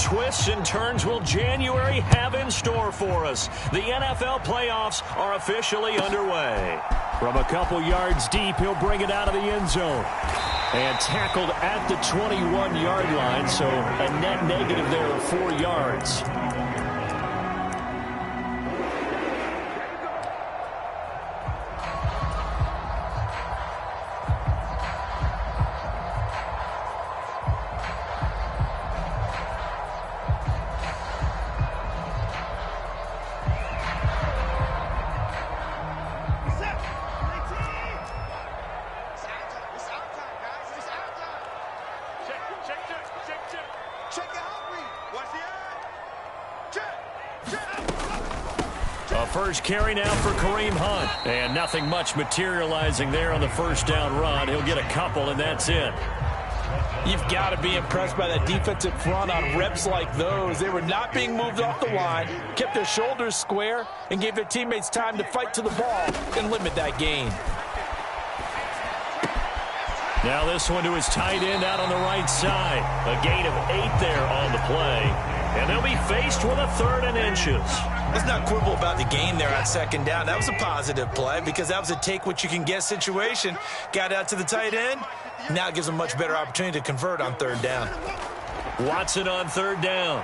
twists and turns will January have in store for us? The NFL playoffs are officially underway. From a couple yards deep, he'll bring it out of the end zone. And tackled at the 21-yard line, so a net negative there of 4 yards. First carry now for Kareem Hunt. And nothing much materializing there on the first down run. He'll get a couple, and that's it. You've got to be impressed by that defensive front on reps like those. They were not being moved off the line, kept their shoulders square, and gave their teammates time to fight to the ball and limit that gain. Now this one to his tight end out on the right side. A gain of 8 there on the play. And they'll be faced with a 3rd and inches. Let's not quibble about the gain there on 2nd down. That was a positive play because that was a take-what-you-can-get situation. Got out to the tight end. Now it gives them a much better opportunity to convert on 3rd down. Watson on 3rd down.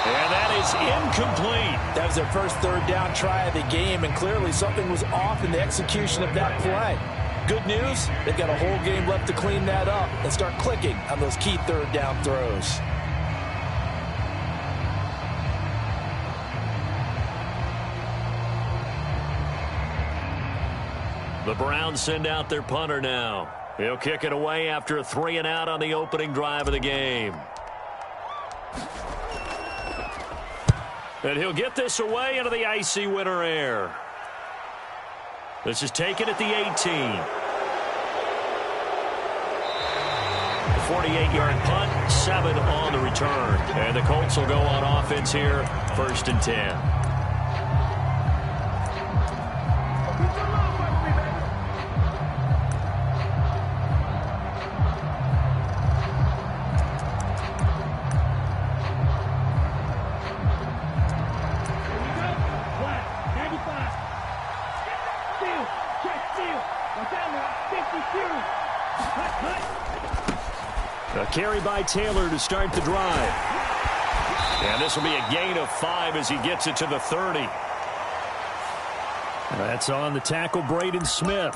And that is incomplete. That was their first 3rd down try of the game, and clearly something was off in the execution of that play. Good news, they've got a whole game left to clean that up and start clicking on those key 3rd down throws. The Browns send out their punter now. He'll kick it away after a 3-and-out on the opening drive of the game. And he'll get this away into the icy winter air. This is taken at the 18. 48-yard punt, 7 on the return. And the Colts will go on offense here, 1st and 10. A carry by Taylor to start the drive. And this will be a gain of 5 as he gets it to the 30. That's on the tackle, Braden Smith.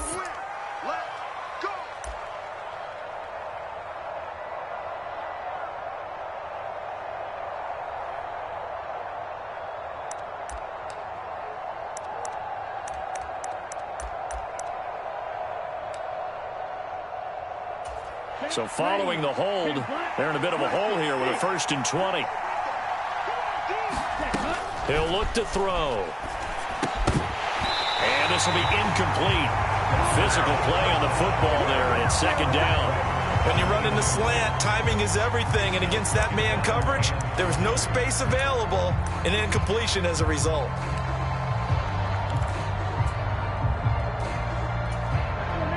So following the hold, they're in a bit of a hole here with a 1st and 20. He'll look to throw. And this will be incomplete. Physical play on the football there, and it's 2nd down. When you're running the slant, timing is everything, and against that man coverage, there was no space available, and incompletion as a result.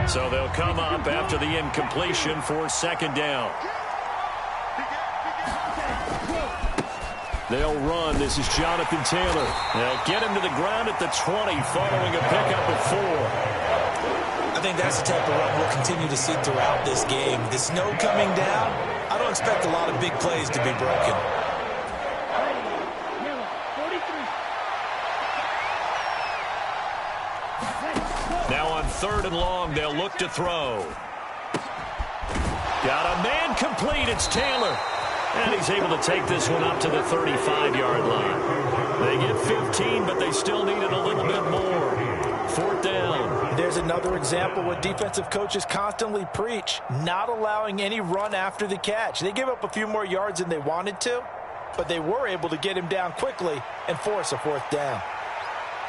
So they'll come up after the incompletion for 2nd down. They'll run. This is Jonathan Taylor. They'll get him to the ground at the 20 following a pickup of 4. I think that's the type of run we'll continue to see throughout this game. The snow coming down, I don't expect a lot of big plays to be broken. Now on 3rd and long, they'll look to throw. Got a man complete. It's Taylor. And he's able to take this one up to the 35-yard line. They get 15, but they still needed a little bit more. 4th down. There's another example what defensive coaches constantly preach, not allowing any run after the catch. They gave up a few more yards than they wanted to, but they were able to get him down quickly and force a 4th down.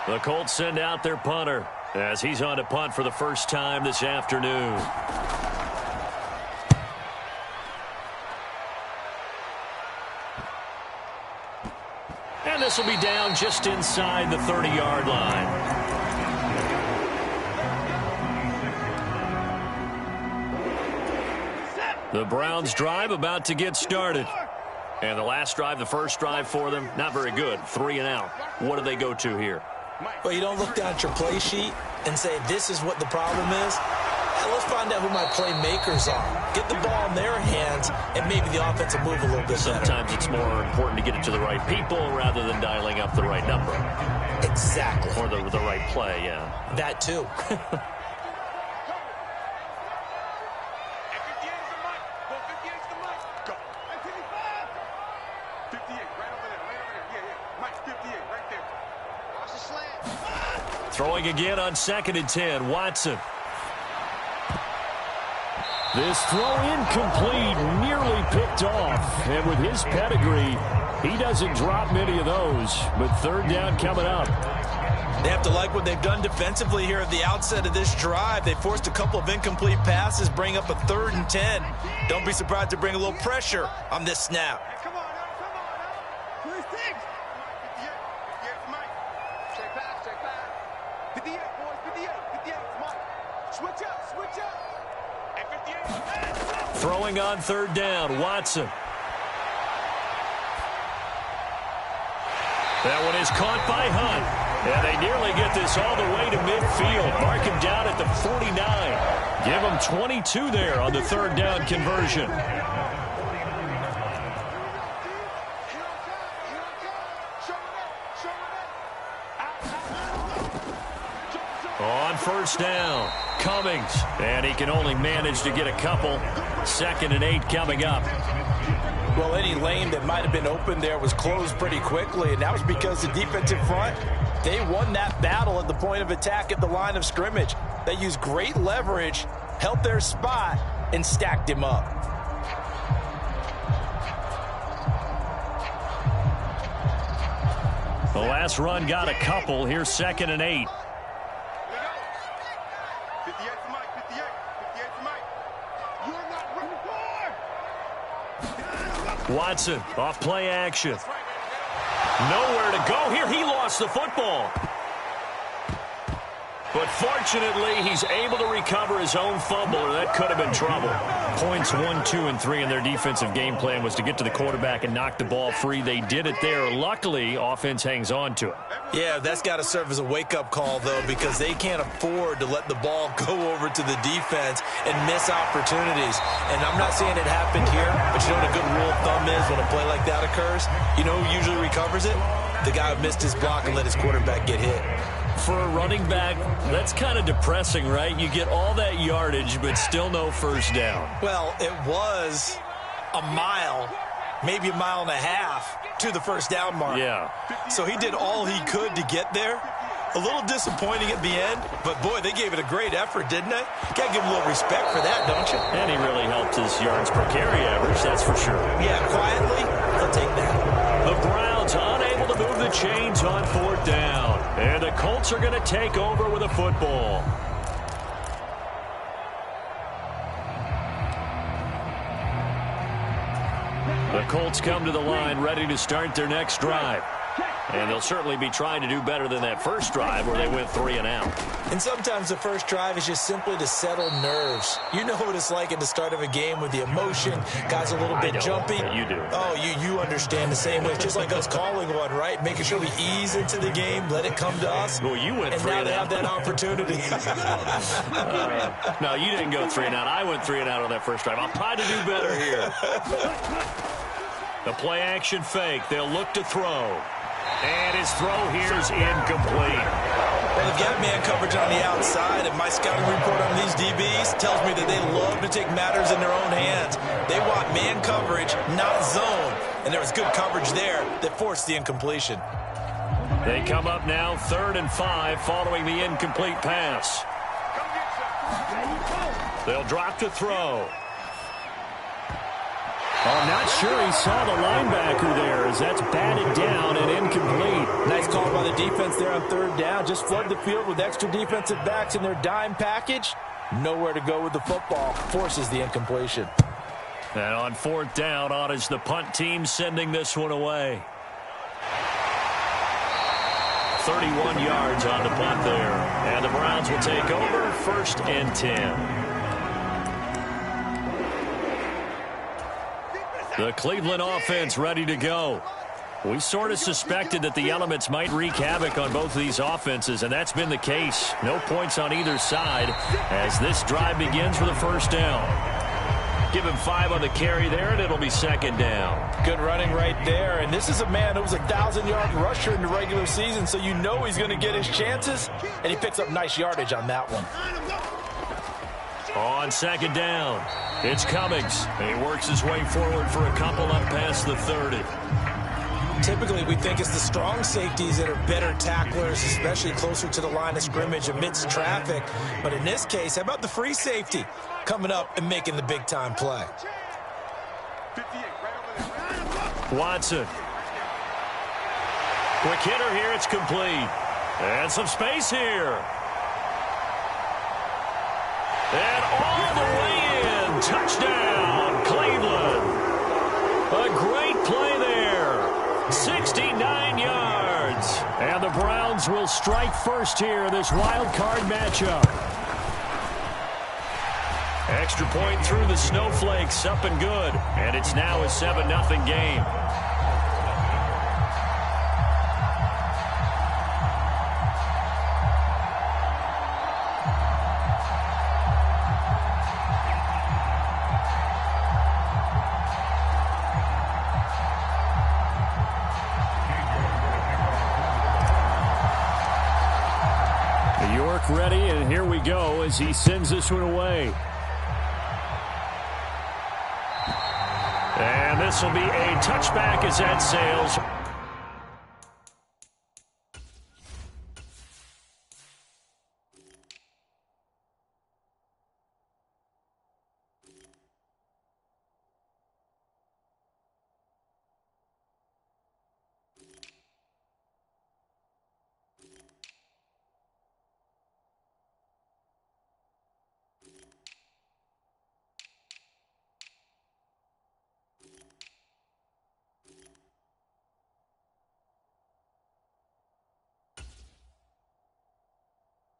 The Colts send out their punter as he's on to punt for the first time this afternoon. And this will be down just inside the 30-yard line. The Browns drive about to get started. And the last drive, the first drive for them, not very good. 3 and out. What do they go to here? Well, you don't look down at your play sheet and say, this is what the problem is. Let's find out who my playmakers are. Get the ball in their hands, and maybe the offense will move a little bit Sometimes better. it's more important to get it to the right people rather than dialing up the right number. Exactly. Or the right play, yeah. That too. Throwing again on 2nd and 10, Watson. This throw incomplete, nearly picked off. And with his pedigree, he doesn't drop many of those. But 3rd down coming up. They have to like what they've done defensively here at the outset of this drive. They forced a couple of incomplete passes, bring up a 3rd and 10. Don't be surprised to bring a little pressure on this snap. Come on, come on. 56. 58, Mike. Check back. 58, boys, 58, Mike. Switch up. And 58. Throwing on 3rd down, Watson. That one is caught by Hunt. And they nearly get this all the way to midfield. Mark him down at the 49. Give him 22 there on the 3rd down conversion. On 1st down, Cummings. And he can only manage to get a couple. 2nd and 8 coming up. Well, any lane that might have been open there was closed pretty quickly, and that was because the defensive front, they won that battle at the point of attack at the line of scrimmage. They used great leverage, held their spot, and stacked him up. The last run got a couple. Here's 2nd and 8. 58 for Mike, 58 for Mike. You're not running forward. Watson off play action. Nowhere to go here. He lost the football. But fortunately, he's able to recover his own fumble, or that could have been trouble. Points 1, 2, and 3 in their defensive game plan was to get to the quarterback and knock the ball free. They did it there. Luckily, offense hangs on to it. Yeah, that's got to serve as a wake-up call, though, because they can't afford to let the ball go over to the defense and miss opportunities. And I'm not saying it happened here, but you know what a good rule of thumb is when a play like that occurs? You know who usually recovers it? The guy who missed his block and let his quarterback get hit. For a running back, that's kind of depressing, right? You get all that yardage, but still no 1st down. Well, it was a mile, maybe a mile and a half to the 1st down mark. Yeah. So he did all he could to get there. A little disappointing at the end, but boy, they gave it a great effort, didn't they? Got to give him a little respect for that, don't you? And he really helped his yards per carry average, that's for sure. Yeah, quietly, I'll take that. The Browns unable to move the chains on 4th down. And the Colts are going to take over with a football. The Colts come to the line ready to start their next drive. And they'll certainly be trying to do better than that first drive where they went 3 and out. And sometimes the first drive is just simply to settle nerves. You know what it's like at the start of a game with the emotion. Guys a little bit jumpy. You do. Oh, you understand the same way. It's just like us calling one, right? Making sure we ease into the game, let it come to us. Well, you went and 3 now and they out. have that opportunity. No, you didn't go 3 and out. I went 3 and out on that first drive. I'll try to do better here. The play action fake. They'll look to throw. And his throw here is incomplete. Well, they've got man coverage on the outside, and my scouting report on these DBs tells me that they love to take matters in their own hands. They want man coverage, not zone. And there was good coverage there that forced the incompletion. They come up now 3rd and 5 following the incomplete pass. They'll drop to throw. I'm not sure he saw the linebacker there as that's batted down and incomplete. Nice call by the defense there on 3rd down. Just flood the field with extra defensive backs in their dime package. Nowhere to go with the football. Forces the incompletion. And on 4th down, on is the punt team sending this one away. 31 yards on the punt there. And the Browns will take over 1st and 10. The Cleveland offense ready to go. We sort of suspected that the elements might wreak havoc on both of these offenses, and that's been the case. No points on either side as this drive begins with a first down. Give him 5 on the carry there, and it'll be second down. Good running right there, and this is a man who was a 1,000-yard rusher in the regular season, so you know he's going to get his chances, and he picks up nice yardage on that one. On second down, it's Cummings. He works his way forward for a couple up past the 30. Typically, we think it's the strong safeties that are better tacklers, especially closer to the line of scrimmage amidst traffic. But in this case, how about the free safety coming up and making the big-time play? Watson. Quick hitter here. It's complete. And some space here. And all the way in. Touchdown, Cleveland. A great play there. 69 yards. And the Browns will strike first here in this wild card matchup. Extra point through the snowflakes, up and good. And it's now a 7-0 game. Ready, and here we go as he sends this one away. And this will be a touchback as that sails.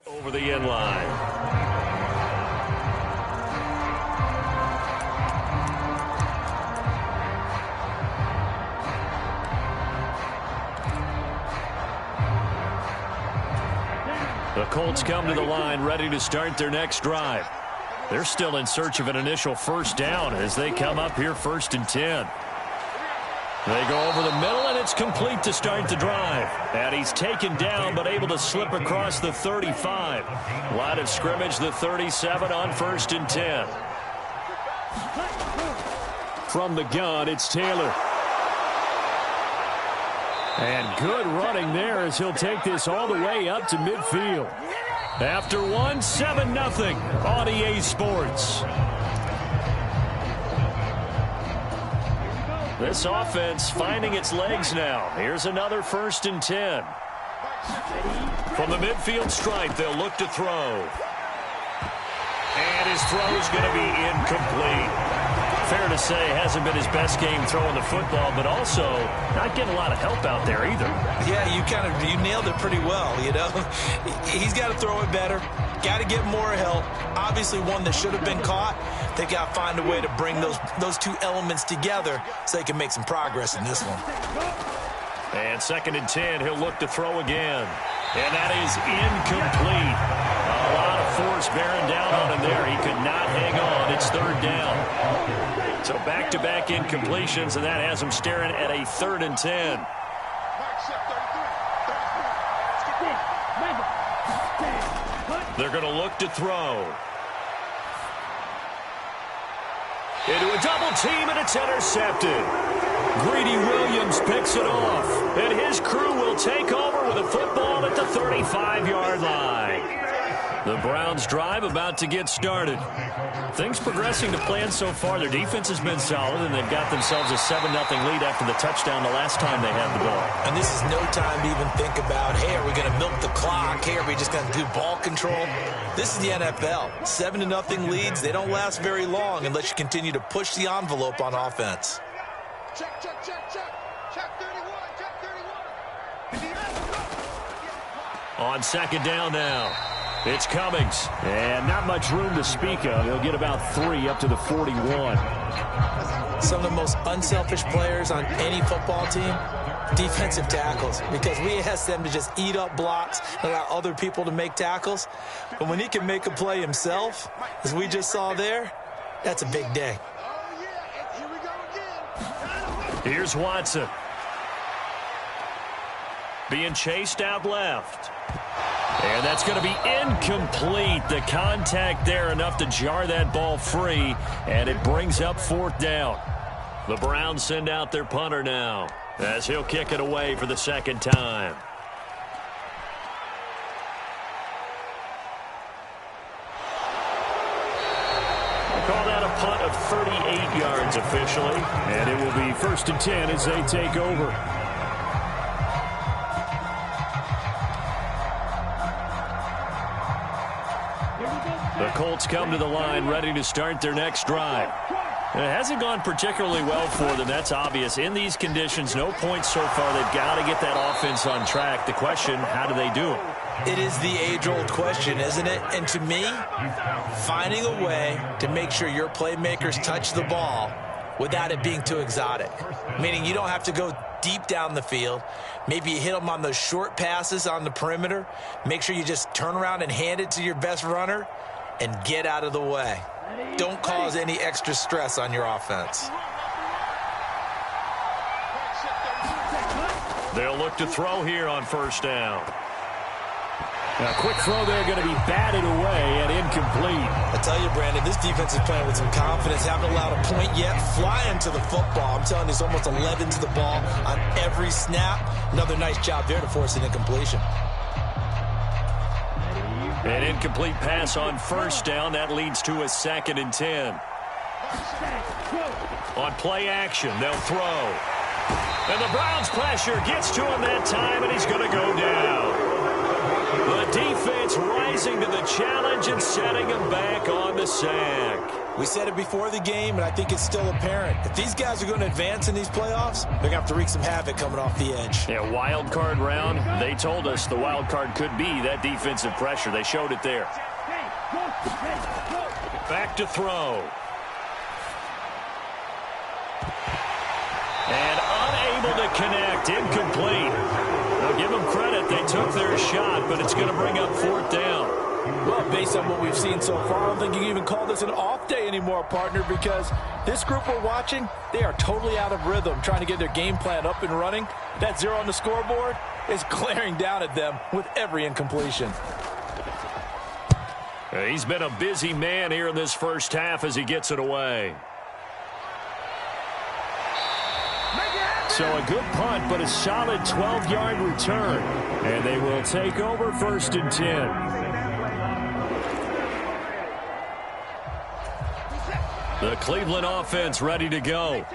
Over the end line. The Colts come to the line ready to start their next drive. They're still in search of an initial first down as they come up here 1st and 10. They go over the middle, and it's complete to start the drive. And he's taken down, but able to slip across the 35. Line of scrimmage, the 37 on 1st and 10. From the gun, it's Taylor. And good running there as he'll take this all the way up to midfield. After one, 7-0 on EA Sports. This offense finding its legs now. Here's another 1st and 10. From the midfield stripe, they'll look to throw. And his throw is going to be incomplete. Fair to say, hasn't been his best game throwing the football, but also not getting a lot of help out there either. Yeah, you nailed it pretty well, you know. He's got to throw it better. Got to get more help. Obviously one that should have been caught. They got to find a way to bring those two elements together so they can make some progress in this one. And 2nd and 10, he'll look to throw again. And that is incomplete. A lot of force bearing down on him there. He could not hang on. It's 3rd down. So back-to-back incompletions, and that has him staring at a 3rd and 10. They're going to look to throw. Into a double team, and it's intercepted. Greedy Williams picks it off, and his crew will take over with a football at the 35-yard line. The Browns drive about to get started. Things progressing to plan so far. Their defense has been solid, and they've got themselves a 7-0 lead after the touchdown the last time they had the ball. And this is no time to even think about, hey, are we going to milk the clock? Hey, are we just going to do ball control? This is the NFL. 7-0 leads, they don't last very long unless you continue to push the envelope on offense. Check, check, check, check. Check 31, check 31. On 2nd down now. It's Cummings. And not much room to speak of. He'll get about 3 up to the 41. Some of the most unselfish players on any football team, defensive tackles, because we ask them to just eat up blocks and allow other people to make tackles. But when he can make a play himself, as we just saw there, that's a big day. Here's Watson. Being chased out left. And that's going to be incomplete. The contact there enough to jar that ball free, and it brings up 4th down. The Browns send out their punter now as he'll kick it away for the 2nd time. Call that a punt of 38 yards officially. And it will be 1st and 10 as they take over. The Colts come to the line ready to start their next drive. It hasn't gone particularly well for them. That's obvious. In these conditions, no points so far. They've got to get that offense on track. The question, how do they do it? It is the age-old question, isn't it? And to me, finding a way to make sure your playmakers touch the ball without it being too exotic. Meaning you don't have to go deep down the field. Maybe you hit them on those short passes on the perimeter. Make sure you just turn around and hand it to your best runner and get out of the way. Don't cause any extra stress on your offense. They'll look to throw here on 1st down. A quick throw there going to be batted away and incomplete. I tell you, Brandon, this defense is playing with some confidence. Haven't allowed a point yet. Flying to the football. I'm telling you, it's almost 11 to the ball on every snap. Another nice job there to force an incompletion. An incomplete pass on 1st down. That leads to a 2nd and 10. On play action, they'll throw. And the Browns pressure gets to him that time, and he's going to go down. The defense rising to the challenge and setting him back on the sack. We said it before the game, and I think it's still apparent. If these guys are going to advance in these playoffs, they're going to have to wreak some havoc coming off the edge. Yeah, wild card round. They told us the wild card could be that defensive pressure. They showed it there. Back to throw. And unable to connect. Incomplete. Now give them credit. They took their shot, but it's going to bring up 4th down. Well, based on what we've seen so far, I don't think you can even call this an off day anymore, partner, because this group we're watching, they are totally out of rhythm, trying to get their game plan up and running. That 0 on the scoreboard is glaring down at them with every incompletion. He's been a busy man here in this 1st half as he gets it away. So a good punt, but a solid 12-yard return. And they will take over 1st and 10. The Cleveland offense ready to go.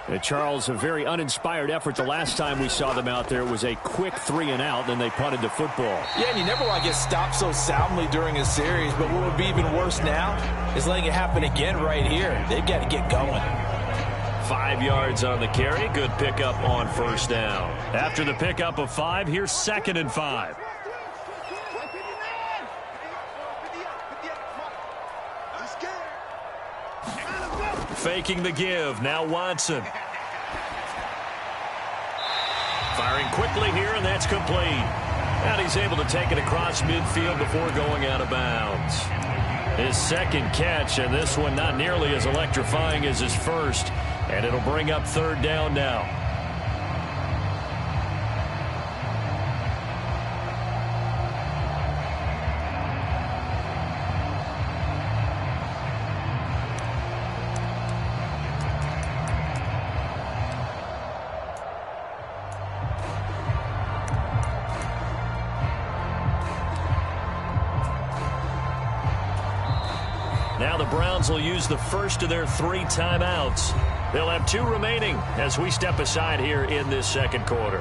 And Charles, a very uninspired effort. The last time we saw them out there was a quick 3 and out, then they punted the football. Yeah, and you never want to get stopped so soundly during a series, but what would be even worse now is letting it happen again right here. They've got to get going. 5 yards on the carry. Good pickup on 1st down. After the pickup of 5, here's 2nd and 5. Faking the give. Now Watson. Firing quickly here, and that's complete. And he's able to take it across midfield before going out of bounds. His 2nd catch, and this one not nearly as electrifying as his 1st. And it'll bring up 3rd down now. Now the Browns will use the first of their 3 timeouts. They'll have 2 remaining as we step aside here in this 2nd quarter.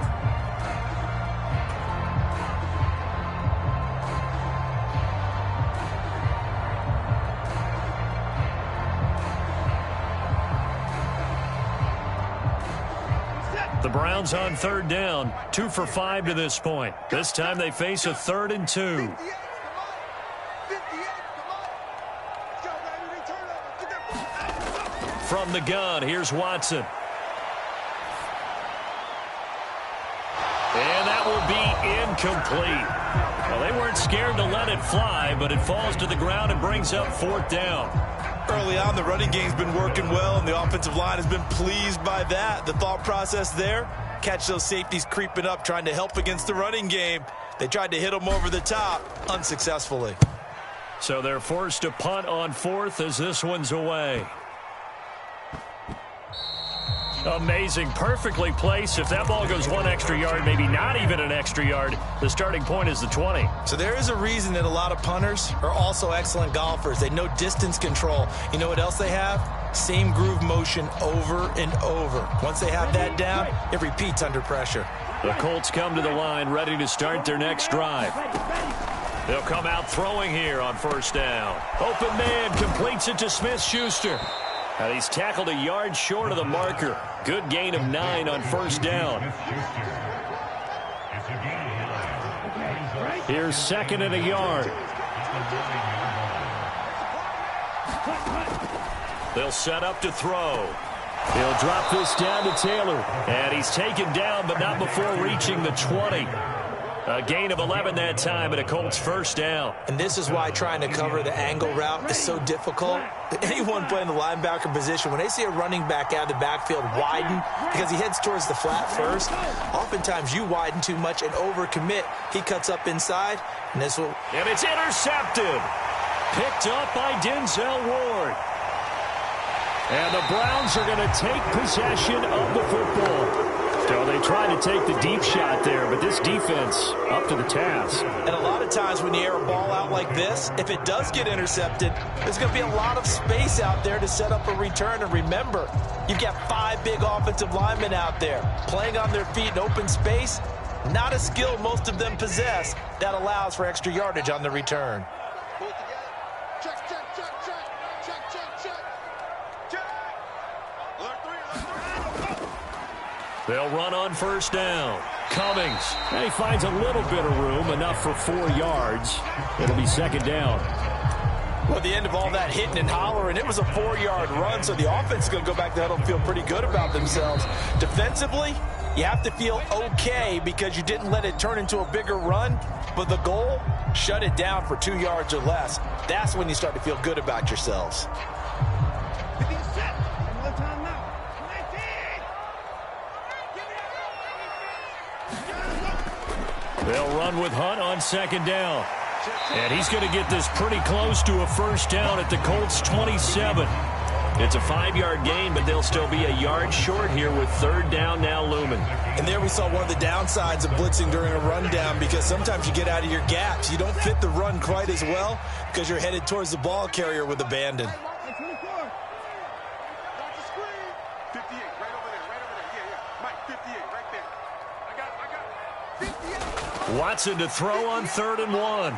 The Browns on 3rd down, 2 for 5 to this point. This time they face a 3rd and 2. from the gun. Here's Watson. And that will be incomplete. Well, they weren't scared to let it fly, but it falls to the ground and brings up 4th down. Early on, the running game's been working well, and the offensive line has been pleased by that. The thought process there, catch those safeties creeping up, trying to help against the running game. They tried to hit them over the top, unsuccessfully. So they're forced to punt on 4th as this one's away. Amazing. Perfectly placed. If that ball goes 1 extra yard, maybe not even an extra yard, the starting point is the 20. So there is a reason that a lot of punters are also excellent golfers. They know distance control. You know what else they have? Same groove motion over and over. Once they have that down, it repeats under pressure. The Colts come to the line ready to start their next drive. They'll come out throwing here on 1st down. Open man completes it to Smith-Schuster. And he's tackled a yard short of the marker. Good gain of 9 on 1st down. Here's 2nd and a yard. They'll set up to throw. He'll drop this down to Taylor. And he's taken down, but not before reaching the 20. A gain of 11 that time, and a Colts 1st down. And this is why trying to cover the angle route is so difficult. Anyone playing the linebacker position, when they see a running back out of the backfield widen because he heads towards the flat first, oftentimes you widen too much and overcommit. He cuts up inside, and this will... And it's intercepted. Picked up by Denzel Ward. And the Browns are going to take possession of the football. So they tried to take the deep shot there, but this defense up to the task. And a lot of times when you air a ball out like this, if it does get intercepted, there's going to be a lot of space out there to set up a return. And remember, you've got 5 big offensive linemen out there playing on their feet in open space. Not a skill most of them possess that allows for extra yardage on the return. They'll run on 1st down. Cummings. And he finds a little bit of room, enough for 4 yards. It'll be 2nd down. Well, at the end of all that hitting and hollering, it was a 4-yard run, so the offense is going to go back to huddle and feel pretty good about themselves. Defensively, you have to feel okay because you didn't let it turn into a bigger run, but the goal, shut it down for 2 yards or less. That's when you start to feel good about yourselves. They'll run with Hunt on 2nd down. And he's going to get this pretty close to a 1st down at the Colts 27. It's a 5-yard gain, but they'll still be a yard short here with 3rd down now looming. And there we saw one of the downsides of blitzing during a rundown, because sometimes you get out of your gaps. You don't fit the run quite as well because you're headed towards the ball carrier with abandon. Watson to throw on 3rd and 1.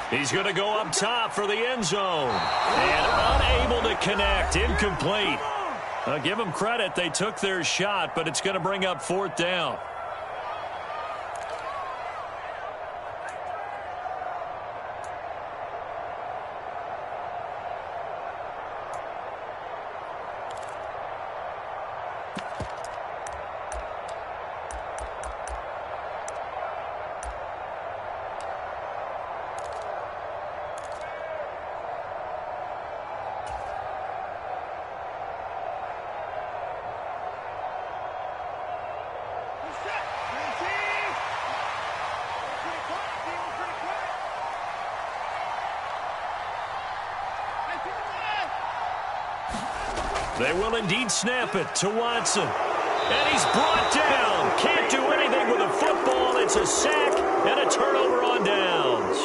He's going to go up top for the end zone. And unable to connect. Incomplete. I'll give them credit. They took their shot, but it's going to bring up 4th down. They will indeed snap it to Watson. And he's brought down. Can't do anything with a football. It's a sack and a turnover on downs.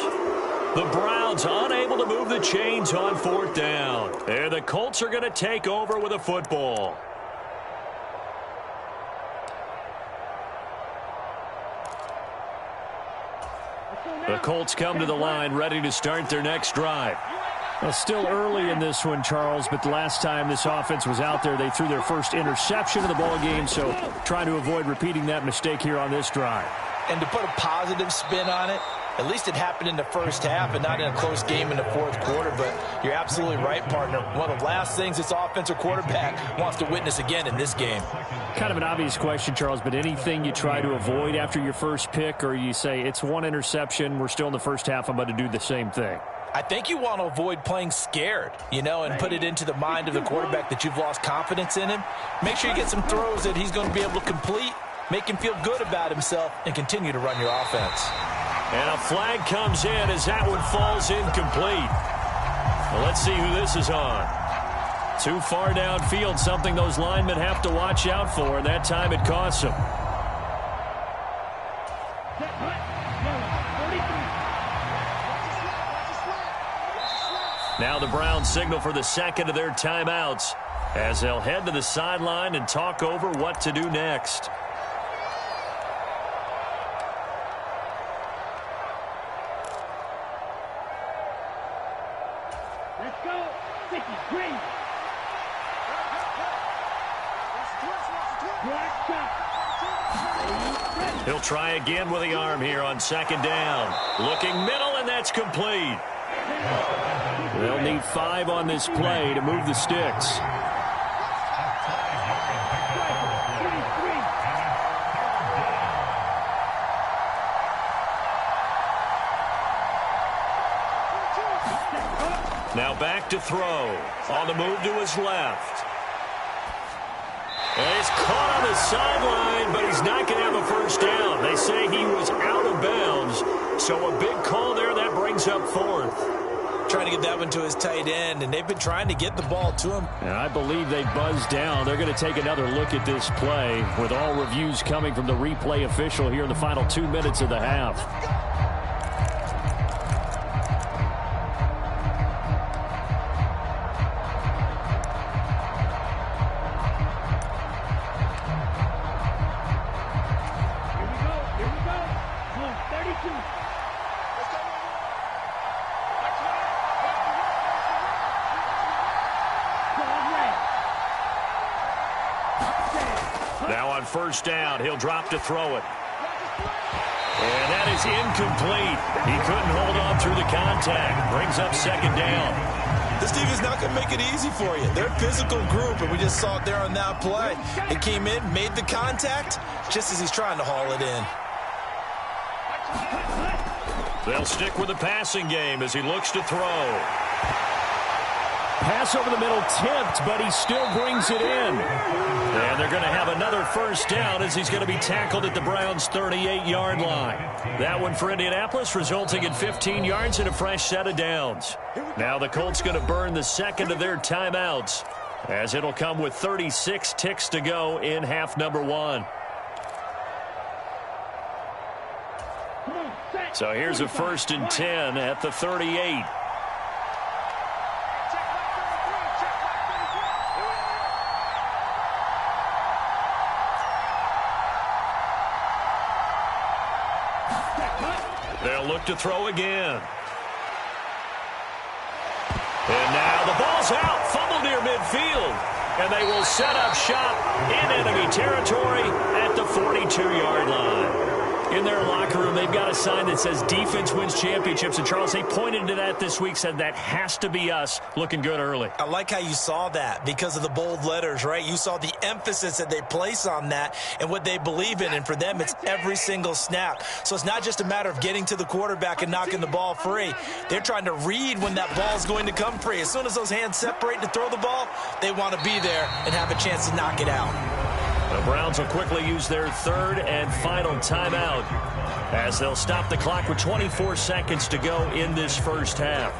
The Browns unable to move the chains on 4th down. And the Colts are going to take over with a football. The Colts come to the line ready to start their next drive. Well, still early in this one, Charles, but the last time this offense was out there, they threw their first interception of the ball game, so trying to avoid repeating that mistake here on this drive. And to put a positive spin on it, At least it happened in the first half and not in a close game in the fourth quarter. But you're absolutely right, partner. One of the last things this offensive quarterback wants to witness again in this game. Kind of an obvious question, Charles, but anything you try to avoid after your first pick, or you say it's one interception, we're still in the first half, I'm going to do the same thing? I think you want to avoid playing scared, and put it into the mind of the quarterback that you've lost confidence in him. Make sure you get some throws that he's going to be able to complete, make him feel good about himself, and continue to run your offense. And a flag comes in as that one falls incomplete. Well, let's see who this is on. Too far downfield, something those linemen have to watch out for, and that time it costs them. Now the Browns signal for the second of their timeouts as they'll head to the sideline and talk over what to do next. Let's go. 53. He'll try again with the arm here on second down. Looking middle, and that's complete. They'll need 5 on this play to move the sticks. Now back to throw. On the move to his left. And he's caught on the sideline, but he's not going to have a first down. They say he was out of bounds. So a big call there. That brings up 4th. Trying to get that one to his tight end, and they've been trying to get the ball to him. And I believe they buzzed down. They're going to take another look at this play with all reviews coming from the replay official here in the final 2 minutes of the half. First down, he'll drop to throw it. And that is incomplete. He couldn't hold on through the contact. Brings up second down. This team is not going to make it easy for you. They're a physical group, and we just saw it there on that play. He came in, made the contact, just as he's trying to haul it in. They'll stick with the passing game as he looks to throw. Pass over the middle tipped, but he still brings it in. And they're going to have another first down as he's going to be tackled at the Browns' 38-yard line. That one for Indianapolis, resulting in 15 yards and a fresh set of downs. Now the Colts going to burn the second of their timeouts, as it'll come with 36 ticks to go in half number 1. So here's a 1st and 10 at the 38. They'll look to throw again. And now the ball's out. Fumble near midfield. And they will set up shop in enemy territory at the 42-yard line. In their locker room, they've got a sign that says defense wins championships. And, Charles, they pointed to that this week, said that has to be us, looking good early. I like how you saw that because of the bold letters, right? You saw the emphasis that they place on that and what they believe in. And for them, it's every single snap. So it's not just a matter of getting to the quarterback and knocking the ball free. They're trying to read when that ball is going to come free. As soon as those hands separate to throw the ball, they want to be there and have a chance to knock it out. The Browns will quickly use their 3rd and final timeout as they'll stop the clock with 24 seconds to go in this first half.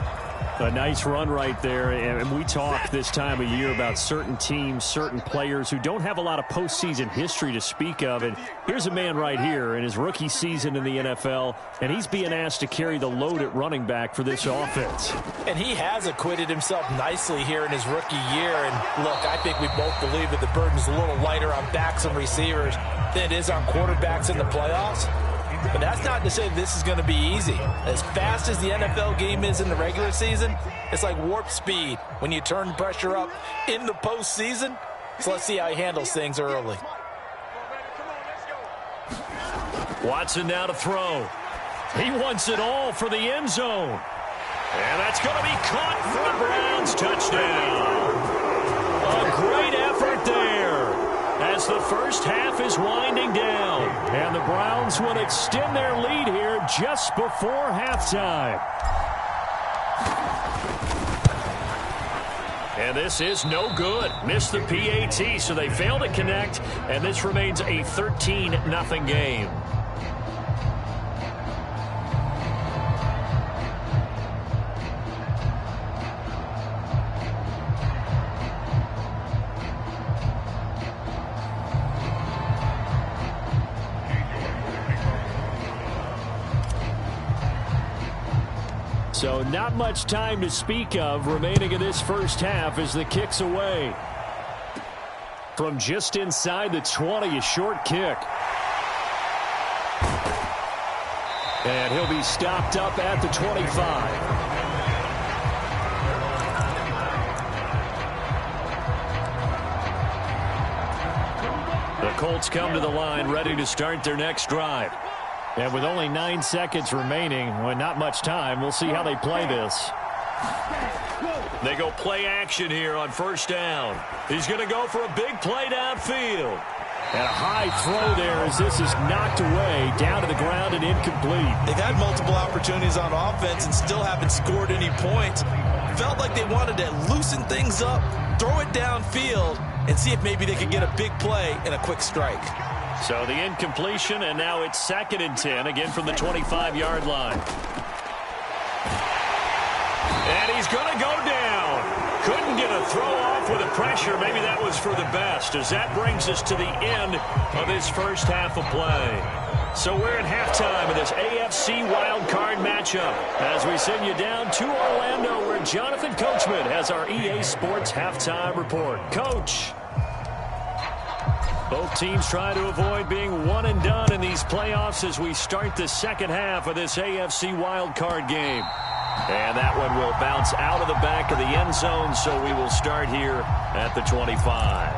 A nice run right there, and we talk this time of year about certain teams, certain players who don't have a lot of postseason history to speak of, and here's a man right here in his rookie season in the NFL, and he's being asked to carry the load at running back for this offense. And he has acquitted himself nicely here in his rookie year, and look, I think we both believe that the burden's a little lighter on backs and receivers than it is on quarterbacks in the playoffs. But that's not to say this is going to be easy. As fast as the NFL game is in the regular season, it's like warp speed when you turn pressure up in the postseason. So let's see how he handles things early. Watson now to throw. He wants it all for the end zone. And that's going to be caught for a Browns touchdown. A great effort there as the first half is winding down. And the Browns will extend their lead here just before halftime. And this is no good. Missed the PAT, so they fail to connect. And this remains a 13-0 game. So not much time to speak of remaining in this first half as the kick's away. From just inside the 20, a short kick. And he'll be stopped up at the 25. The Colts come to the line ready to start their next drive. And with only 9 seconds remaining, well, not much time, we'll see how they play this. They go play action here on first down. He's going to go for a big play downfield. And a high throw there as this is knocked away, down to the ground and incomplete. They've had multiple opportunities on offense and still haven't scored any points. Felt like they wanted to loosen things up, throw it downfield, and see if maybe they could get a big play and a quick strike. So the incompletion, and now it's 2nd and 10, again from the 25-yard line. And he's going to go down. Couldn't get a throw off with the pressure. Maybe that was for the best, as that brings us to the end of this first half of play. So we're at halftime of this AFC wildcard matchup as we send you down to Orlando, where Jonathan Coachman has our EA Sports halftime report. Coach. Both teams try to avoid being one and done in these playoffs as we start the second half of this AFC wildcard game. And that one will bounce out of the back of the end zone, so we will start here at the 25.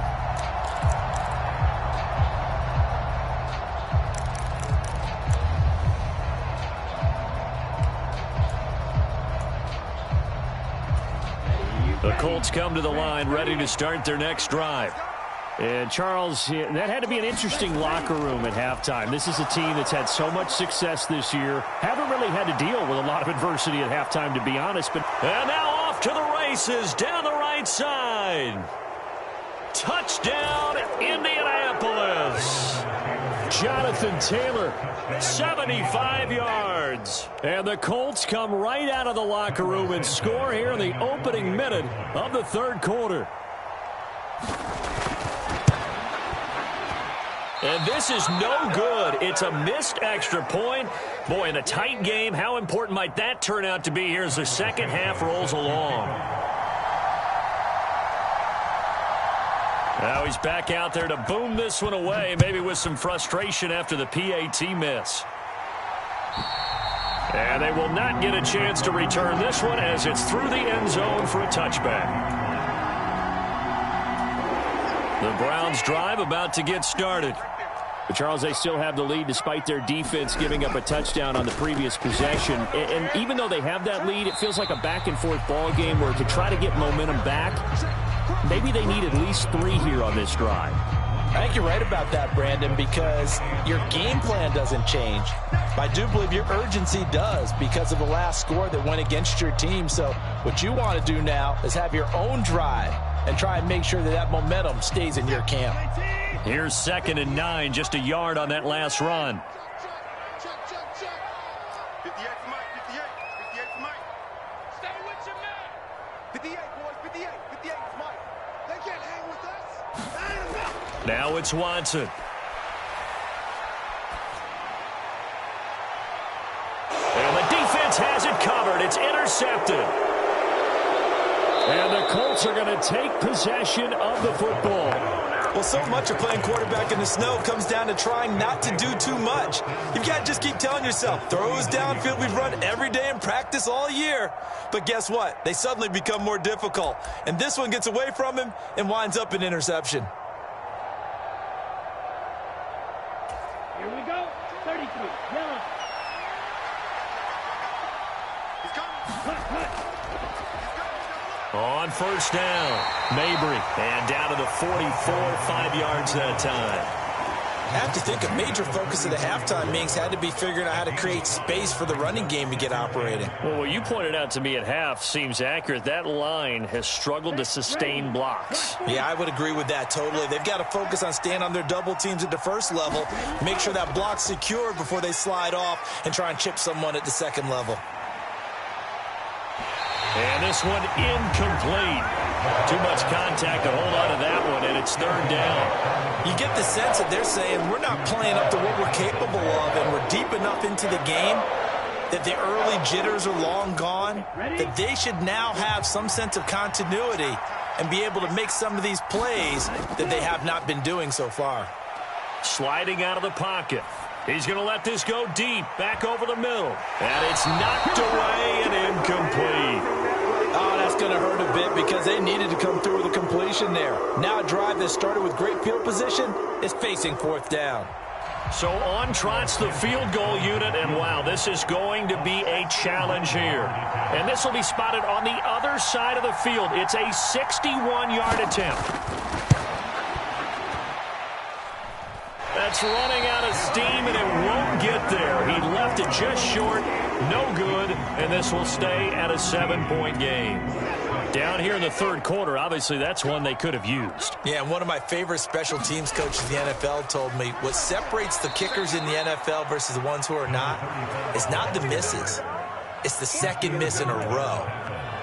The Colts come to the line ready to start their next drive. And, Charles, that had to be an interesting locker room at halftime. This is a team that's had so much success this year. Haven't really had to deal with a lot of adversity at halftime, to be honest. But and now off to the races down the right side. Touchdown, Indianapolis. Jonathan Taylor, 75 yards. And the Colts come right out of the locker room and score here in the opening minute of the third quarter. And this is no good. It's a missed extra point. Boy, in a tight game, how important might that turn out to be here as the second half rolls along? Now he's back out there to boom this one away, maybe with some frustration after the PAT miss. And they will not get a chance to return this one as it's through the end zone for a touchback. The Browns drive about to get started. But, Charles, they still have the lead despite their defense giving up a touchdown on the previous possession. And even though they have that lead, it feels like a back-and-forth ball game where to try to get momentum back, maybe they need at least 3 here on this drive. I think you're right about that, Brandon, because your game plan doesn't change. I do believe your urgency does because of the last score that went against your team. So what you want to do now is have your own drive and try and make sure that that momentum stays in your camp. Here's 2nd and 9, just a yard on that last run. Check. 58 for Mike, 58 for Mike. Stay with your man. 58, boys, 58 is Mike. They can't hang with us. Now it's Watson. And the defense has it covered. It's intercepted. And the Colts are going to take possession of the football. Well, so much of playing quarterback in the snow comes down to trying not to do too much. You've got to just keep telling yourself, throws downfield we've run every day in practice all year. But guess what? They suddenly become more difficult. And this one gets away from him and winds up an interception. Here we go. 33. Yellow. On first down, Mabry, and down to the 44, 5 yards that time. I have to think a major focus of the halftime meetings had to be figuring out how to create space for the running game to get operating. Well, what you pointed out to me at half seems accurate. That line has struggled to sustain blocks. Yeah, I would agree with that totally. They've got to focus on staying on their double teams at the first level, make sure that block's secured before they slide off and try and chip someone at the second level. And this one incomplete. Too much contact to hold on to that one, and it's third down. You get the sense that they're saying we're not playing up to what we're capable of, and we're deep enough into the game that the early jitters are long gone, that they should now have some sense of continuity and be able to make some of these plays that they have not been doing so far. Sliding out of the pocket. He's going to let this go deep, back over the middle. And it's knocked away and incomplete. Oh, that's going to hurt a bit because they needed to come through with a completion there. Now a drive that started with great field position is facing fourth down. So on trots the field goal unit, and wow, this is going to be a challenge here. And this will be spotted on the other side of the field. It's a 61-yard attempt. That's running out of steam, and it won't get there. He left it just short, no good, and this will stay at a 7-point game. Down here in the third quarter, obviously that's one they could have used. Yeah, and one of my favorite special teams coaches in the NFL told me what separates the kickers in the NFL versus the ones who are not is not the misses. It's the second miss in a row.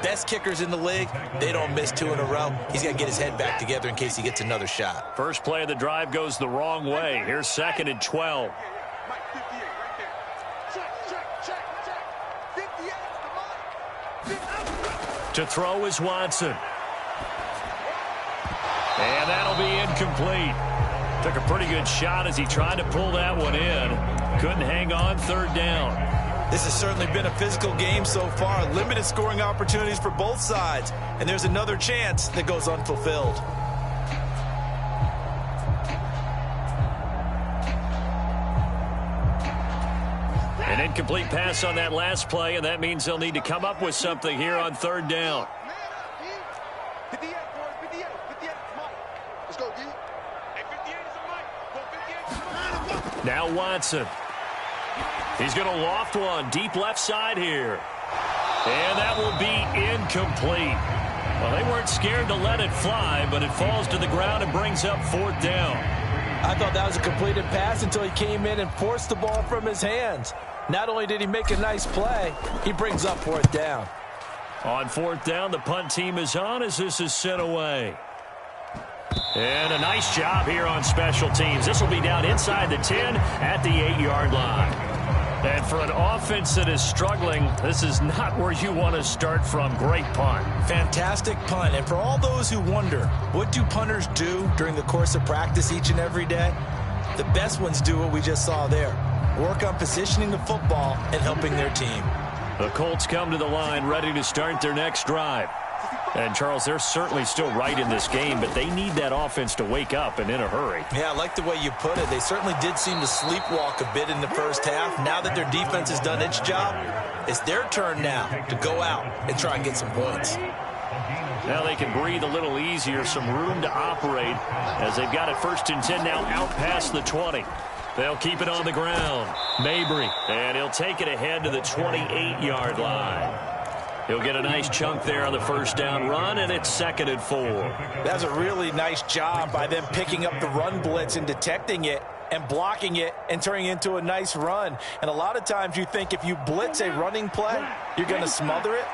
Best kickers in the league, they don't miss 2 in a row. He's got to get his head back together in case he gets another shot. First play of the drive goes the wrong way. Here's second and 12. To throw is Watson. And that'll be incomplete. Took a pretty good shot as he tried to pull that one in. Couldn't hang on, third down. This has certainly been a physical game so far. Limited scoring opportunities for both sides. And there's another chance that goes unfulfilled. An incomplete pass on that last play, and that means they'll need to come up with something here on third down. Now Watson. He's going to loft one deep left side here. And that will be incomplete. Well, they weren't scared to let it fly, but it falls to the ground and brings up fourth down. I thought that was a completed pass until he came in and forced the ball from his hands. Not only did he make a nice play, he brings up fourth down. On fourth down, the punt team is on as this is sent away. And a nice job here on special teams. This will be down inside the 10 at the 8-yard line. And for an offense that is struggling, this is not where you want to start from. Great punt. Fantastic punt. And for all those who wonder, what do punters do during the course of practice each and every day? The best ones do what we just saw there. Work on positioning the football and helping their team. The Colts come to the line ready to start their next drive. And, Charles, they're certainly still right in this game, but they need that offense to wake up and in a hurry. Yeah, I like the way you put it. They certainly did seem to sleepwalk a bit in the first half. Now that their defense has done its job, it's their turn now to go out and try and get some points. Now they can breathe a little easier, some room to operate as they've got it first and 10 now out past the 20. They'll keep it on the ground. Mabry, and he'll take it ahead to the 28-yard line. He'll get a nice chunk there on the first down run, and it's second and 4. That's a really nice job by them picking up the run blitz and detecting it and blocking it and turning it into a nice run. And a lot of times you think if you blitz a running play, you're going to smother it.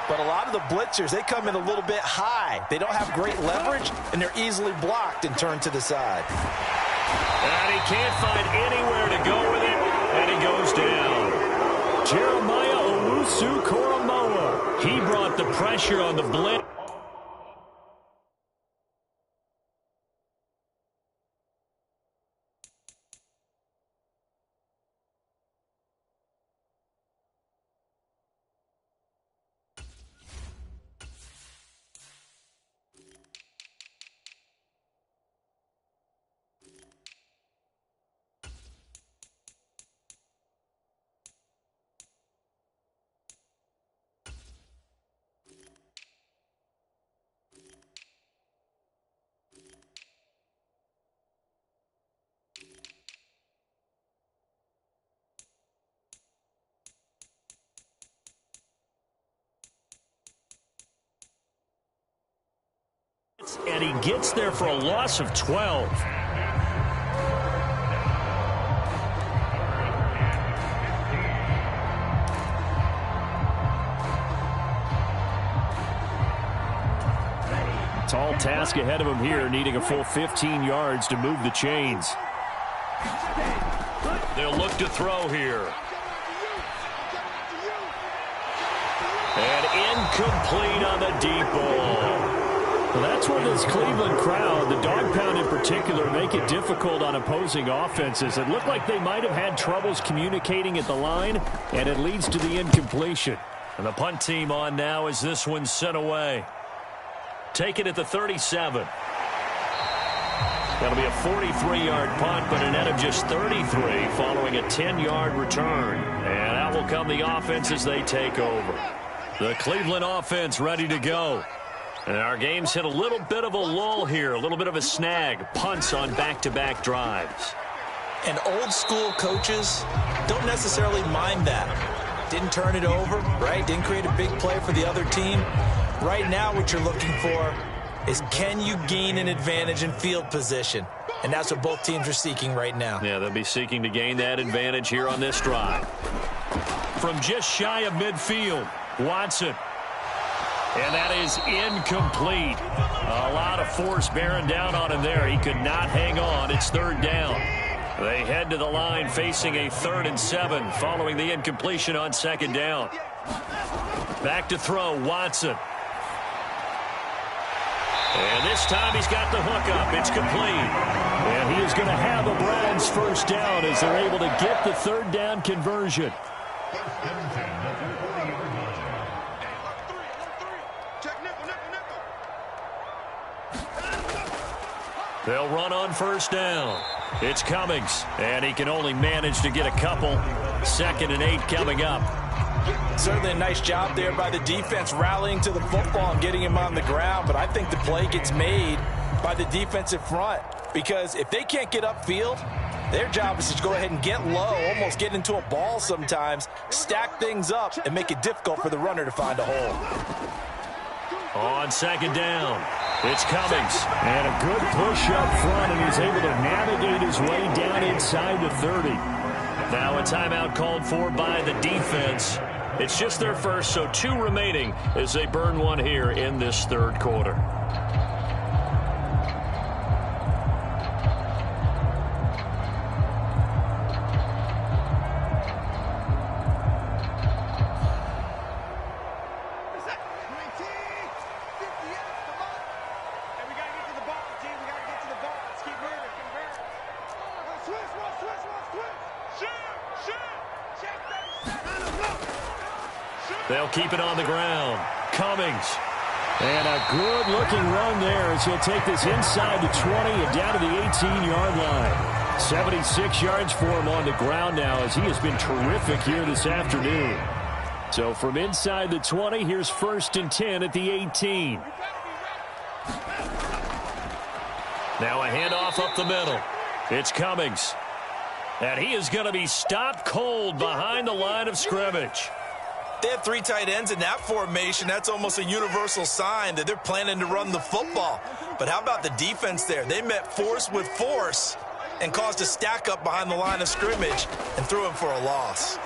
But a lot of the blitzers, they come in a little bit high. They don't have great leverage, and they're easily blocked and turned to the side. And he can't find anywhere to go with it, and he goes down. Jeremiah Owusu-Koramoah. He brought the pressure on the blitz. and he gets there for a loss of 12. Tall task ahead of him here, needing a full 15 yards to move the chains. They'll look to throw here. And incomplete on the deep ball. Well, that's where this Cleveland crowd, the dog pound in particular, make it difficult on opposing offenses. It looked like they might have had troubles communicating at the line, and it leads to the incompletion. And the punt team on now as this one's sent away. Take it at the 37. That'll be a 43-yard punt, but a net of just 33 following a 10-yard return. And out will come the offense as they take over. The Cleveland offense ready to go. And our game's hit a little bit of a lull here, a little bit of a snag. Punts on back-to-back drives. And old-school coaches don't necessarily mind that. Didn't turn it over, right? Didn't create a big play for the other team. Right now what you're looking for is, can you gain an advantage in field position? And that's what both teams are seeking right now. Yeah, they'll be seeking to gain that advantage here on this drive. From just shy of midfield, Watson. And that is incomplete. A lot of force bearing down on him there. He could not hang on. It's third down. They head to the line facing a 3rd and 7 following the incompletion on second down. Back to throw, Watson. And this time he's got the hook up. It's complete. And he is going to have the Browns first down as they're able to get the third down conversion. They'll run on first down. It's Cummings, and he can only manage to get a couple. 2nd and 8 coming up. Certainly a nice job there by the defense rallying to the football and getting him on the ground, but I think the play gets made by the defensive front, because if they can't get upfield, their job is to go ahead and get low, almost get into a ball sometimes, stack things up, and make it difficult for the runner to find a hole. On second down, it's Cummings. And a good push up front, and he's able to navigate his way down inside the 30. Now a timeout called for by the defense. It's just their first, so 2 remaining as they burn one here in this third quarter. They'll keep it on the ground. Cummings. And a good-looking run there as he'll take this inside the 20 and down to the 18-yard line. 76 yards for him on the ground now as he has been terrific here this afternoon. So from inside the 20, here's 1st and 10 at the 18. Now a handoff up the middle. It's Cummings. And he is going to be stopped cold behind the line of scrimmage. They have 3 tight ends in that formation. That's almost a universal sign that they're planning to run the football. But how about the defense there? They met force with force and caused a stack up behind the line of scrimmage and threw him for a loss.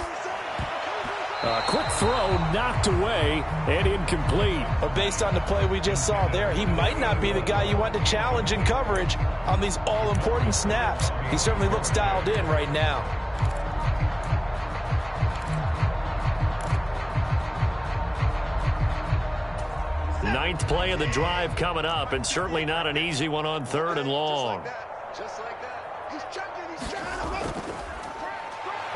A quick throw knocked away and incomplete. But based on the play we just saw there, he might not be the guy you want to challenge in coverage on these all-important snaps. He certainly looks dialed in right now. Ninth play of the drive coming up, and certainly not an easy one on 3rd and long. Just like that. He's checking.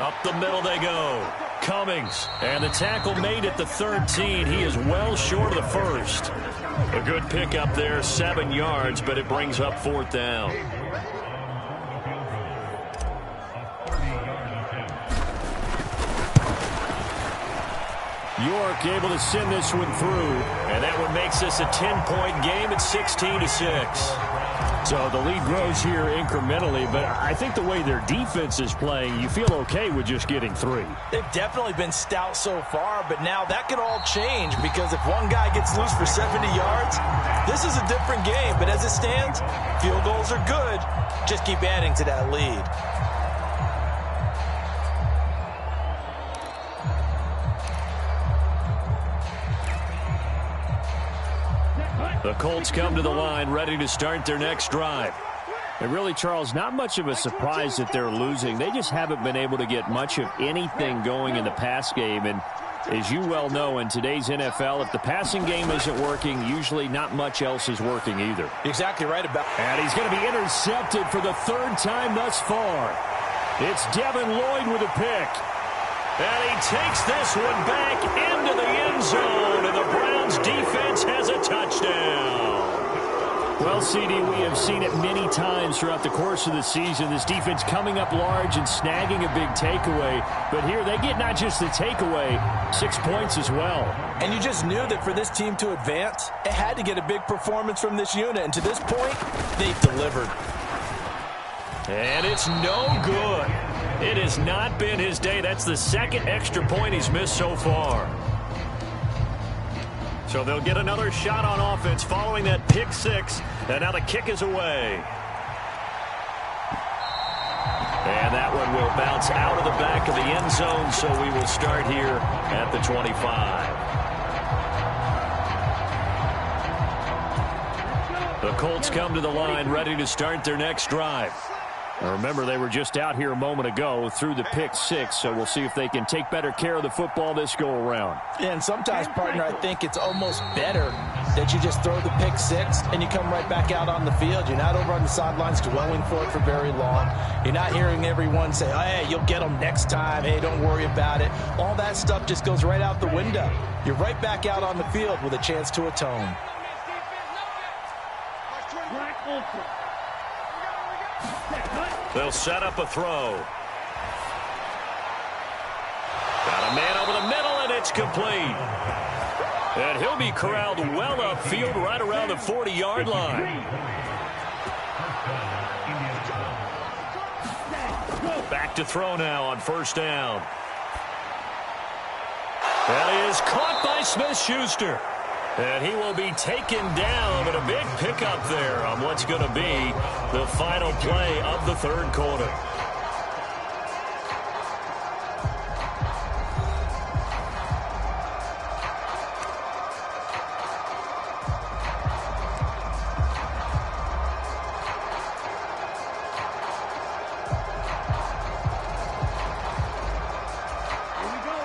Up the middle they go. Cummings. And the tackle made at the 13. He is well short of the first. A good pickup there, 7 yards, but it brings up 4th down. York able to send this one through, and that one makes this a 10-point game at 16-6. So the lead grows here incrementally, but I think the way their defense is playing, you feel okay with just getting 3. They've definitely been stout so far, but now that could all change because if one guy gets loose for 70 yards, this is a different game. But as it stands, field goals are good. Just keep adding to that lead. The Colts come to the line ready to start their next drive. And really, Charles, not much of a surprise that they're losing. They just haven't been able to get much of anything going in the pass game. And as you well know, in today's NFL, if the passing game isn't working, usually not much else is working either. Exactly right about that. And he's going to be intercepted for the 3rd time thus far. It's Devin Lloyd with a pick. And he takes this one back into the end zone, and the Browns defense has a touchdown. Well, CD, we have seen it many times throughout the course of the season. This defense coming up large and snagging a big takeaway. But here they get not just the takeaway, 6 points as well. And you just knew that for this team to advance, it had to get a big performance from this unit. And to this point, they've delivered. And it's no good. It has not been his day. That's the 2nd extra point he's missed so far. So they'll get another shot on offense following that pick 6. And now the kick is away. And that one will bounce out of the back of the end zone. So we will start here at the 25. The Colts come to the line ready to start their next drive. Now remember, they were just out here a moment ago through the pick 6, so we'll see if they can take better care of the football this go-around. Yeah, and sometimes, partner, I think it's almost better that you just throw the pick 6 and you come right back out on the field. You're not over on the sidelines dwelling for it for very long. You're not hearing everyone say, hey, you'll get them next time. Hey, don't worry about it. All that stuff just goes right out the window. You're right back out on the field with a chance to atone. They'll set up a throw. Got a man over the middle, and it's complete. And he'll be corralled well upfield right around the 40-yard line. Back to throw now on 1st down. That is caught by Smith-Schuster. And he will be taken down, but a big pickup there on what's going to be the final play of the 3rd quarter.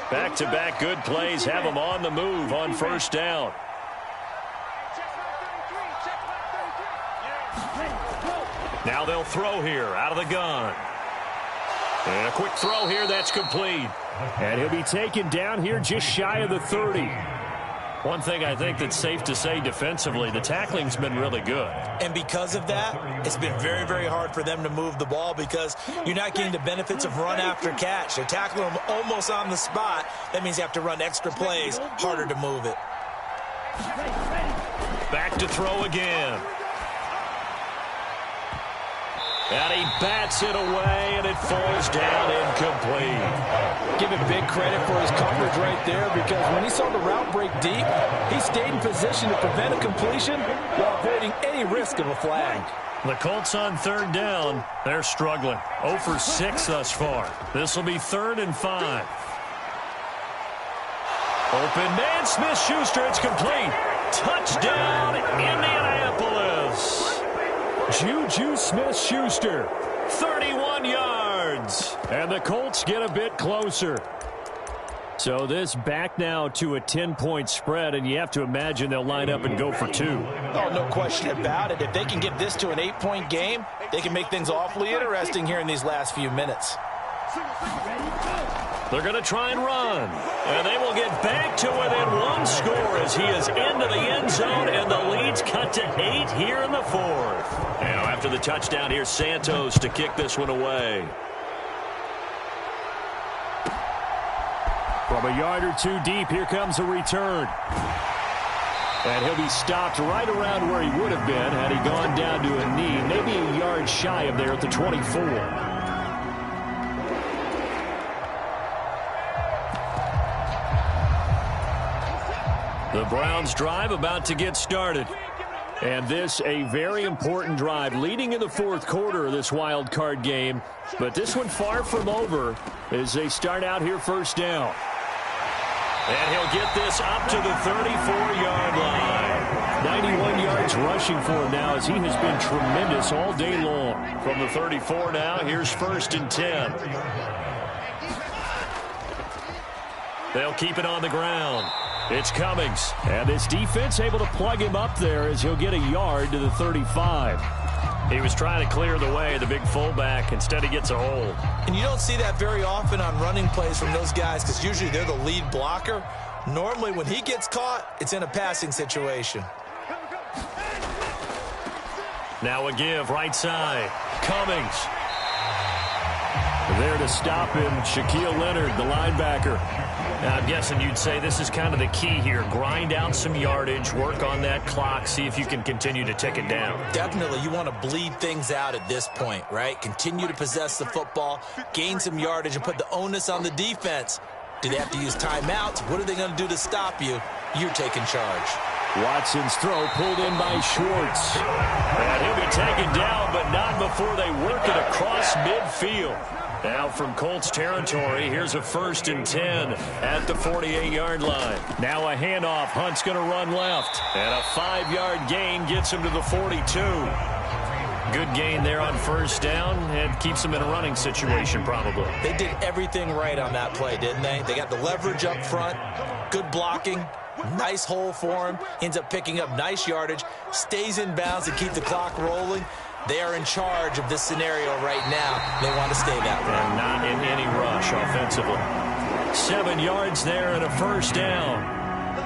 Back-to-back good plays have them on the move on 1st down. Now they'll throw here out of the gun. And a quick throw here that's complete. And he'll be taken down here just shy of the 30. One thing I think that's safe to say defensively, the tackling's been really good. And because of that, it's been very, very hard for them to move the ball because you're not getting the benefits of run after catch. They're tackling them almost on the spot. That means you have to run extra plays, harder to move it. Back to throw again. And he bats it away, and it falls down incomplete. Give him big credit for his coverage right there because when he saw the route break deep, he stayed in position to prevent a completion while avoiding any risk of a flag. The Colts on 3rd down. They're struggling. 0 for 6 thus far. This will be 3rd and 5. Open man, Smith-Schuster. It's complete. Touchdown, Indianapolis. Juju Smith-Schuster, 31 yards. And the Colts get a bit closer. So this back now to a 10-point spread, and you have to imagine they'll line up and go for 2. Oh, no question about it. If they can get this to an 8-point game, they can make things awfully interesting here in these last few minutes. They're going to try and run. And they will get back to within 1 score as he is into the end zone, and the lead's cut to 8 here in the 4th. Now after the touchdown, here's Santos to kick this one away. From a yard or 2 deep, here comes a return. And he'll be stopped right around where he would have been had he gone down to a knee, maybe a yard shy of there at the 24. The Browns drive about to get started. And this a very important drive leading in the fourth quarter of this wild card game. But this one far from over as they start out here first down. And he'll get this up to the 34-yard line. 91 yards rushing for him now as he has been tremendous all day long. From the 34 now, here's first and 10. They'll keep it on the ground. It's Cummings. And this defense able to plug him up there as he'll get a yard to the 35. He was trying to clear the way, the big fullback. Instead, he gets a hold. And you don't see that very often on running plays from those guys because usually they're the lead blocker. Normally, when he gets caught, it's in a passing situation. Now a give, right side. Cummings. There to stop him, Shaquille Leonard, the linebacker. Now, I'm guessing you'd say this is kind of the key here. Grind out some yardage, work on that clock, see if you can continue to tick it down. Definitely, you want to bleed things out at this point, right? Continue to possess the football, gain some yardage, and put the onus on the defense. Do they have to use timeouts? What are they going to do to stop you? You're taking charge. Watson's throw pulled in by Schwartz. And he'll be taken down, but not before they work it across midfield. Now from Colts territory, here's a first and 10 at the 48-yard line. Now a handoff. Hunt's going to run left. And a 5-yard gain gets him to the 42. Good gain there on first down and keeps him in a running situation probably. They did everything right on that play, didn't they? They got the leverage up front, good blocking, nice hole for him, ends up picking up nice yardage, stays in bounds to keep the clock rolling. They are in charge of this scenario right now. They want to stay that way. And not in any rush offensively. 7 yards there and a first down.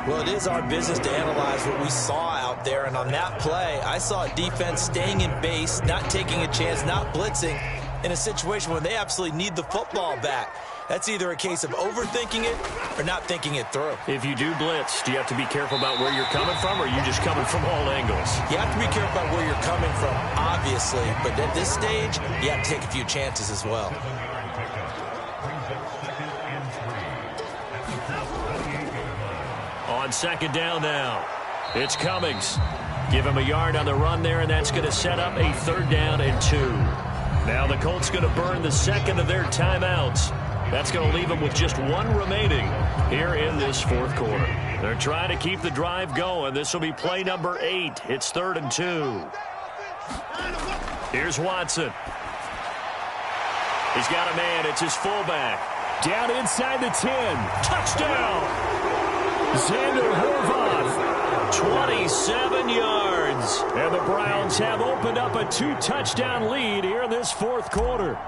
Well, it is our business to analyze what we saw out there. And on that play, I saw a defense staying in base, not taking a chance, not blitzing, in a situation where they absolutely need the football back. That's either a case of overthinking it or not thinking it through. If you do blitz, do you have to be careful about where you're coming from, or are you just coming from all angles? You have to be careful about where you're coming from, obviously. But at this stage, you have to take a few chances as well. On second down now, it's Cummings. Give him a yard on the run there, and that's going to set up a 3rd down and 2. Now the Colts going to burn the second of their timeouts. That's going to leave them with just 1 remaining here in this fourth quarter. They're trying to keep the drive going. This will be play number 8. It's 3rd and 2. Here's Watson. He's got a man. It's his fullback. Down inside the 10. Touchdown! Xander Horvath. 27 yards. And the Browns have opened up a 2-touchdown lead here in this fourth quarter.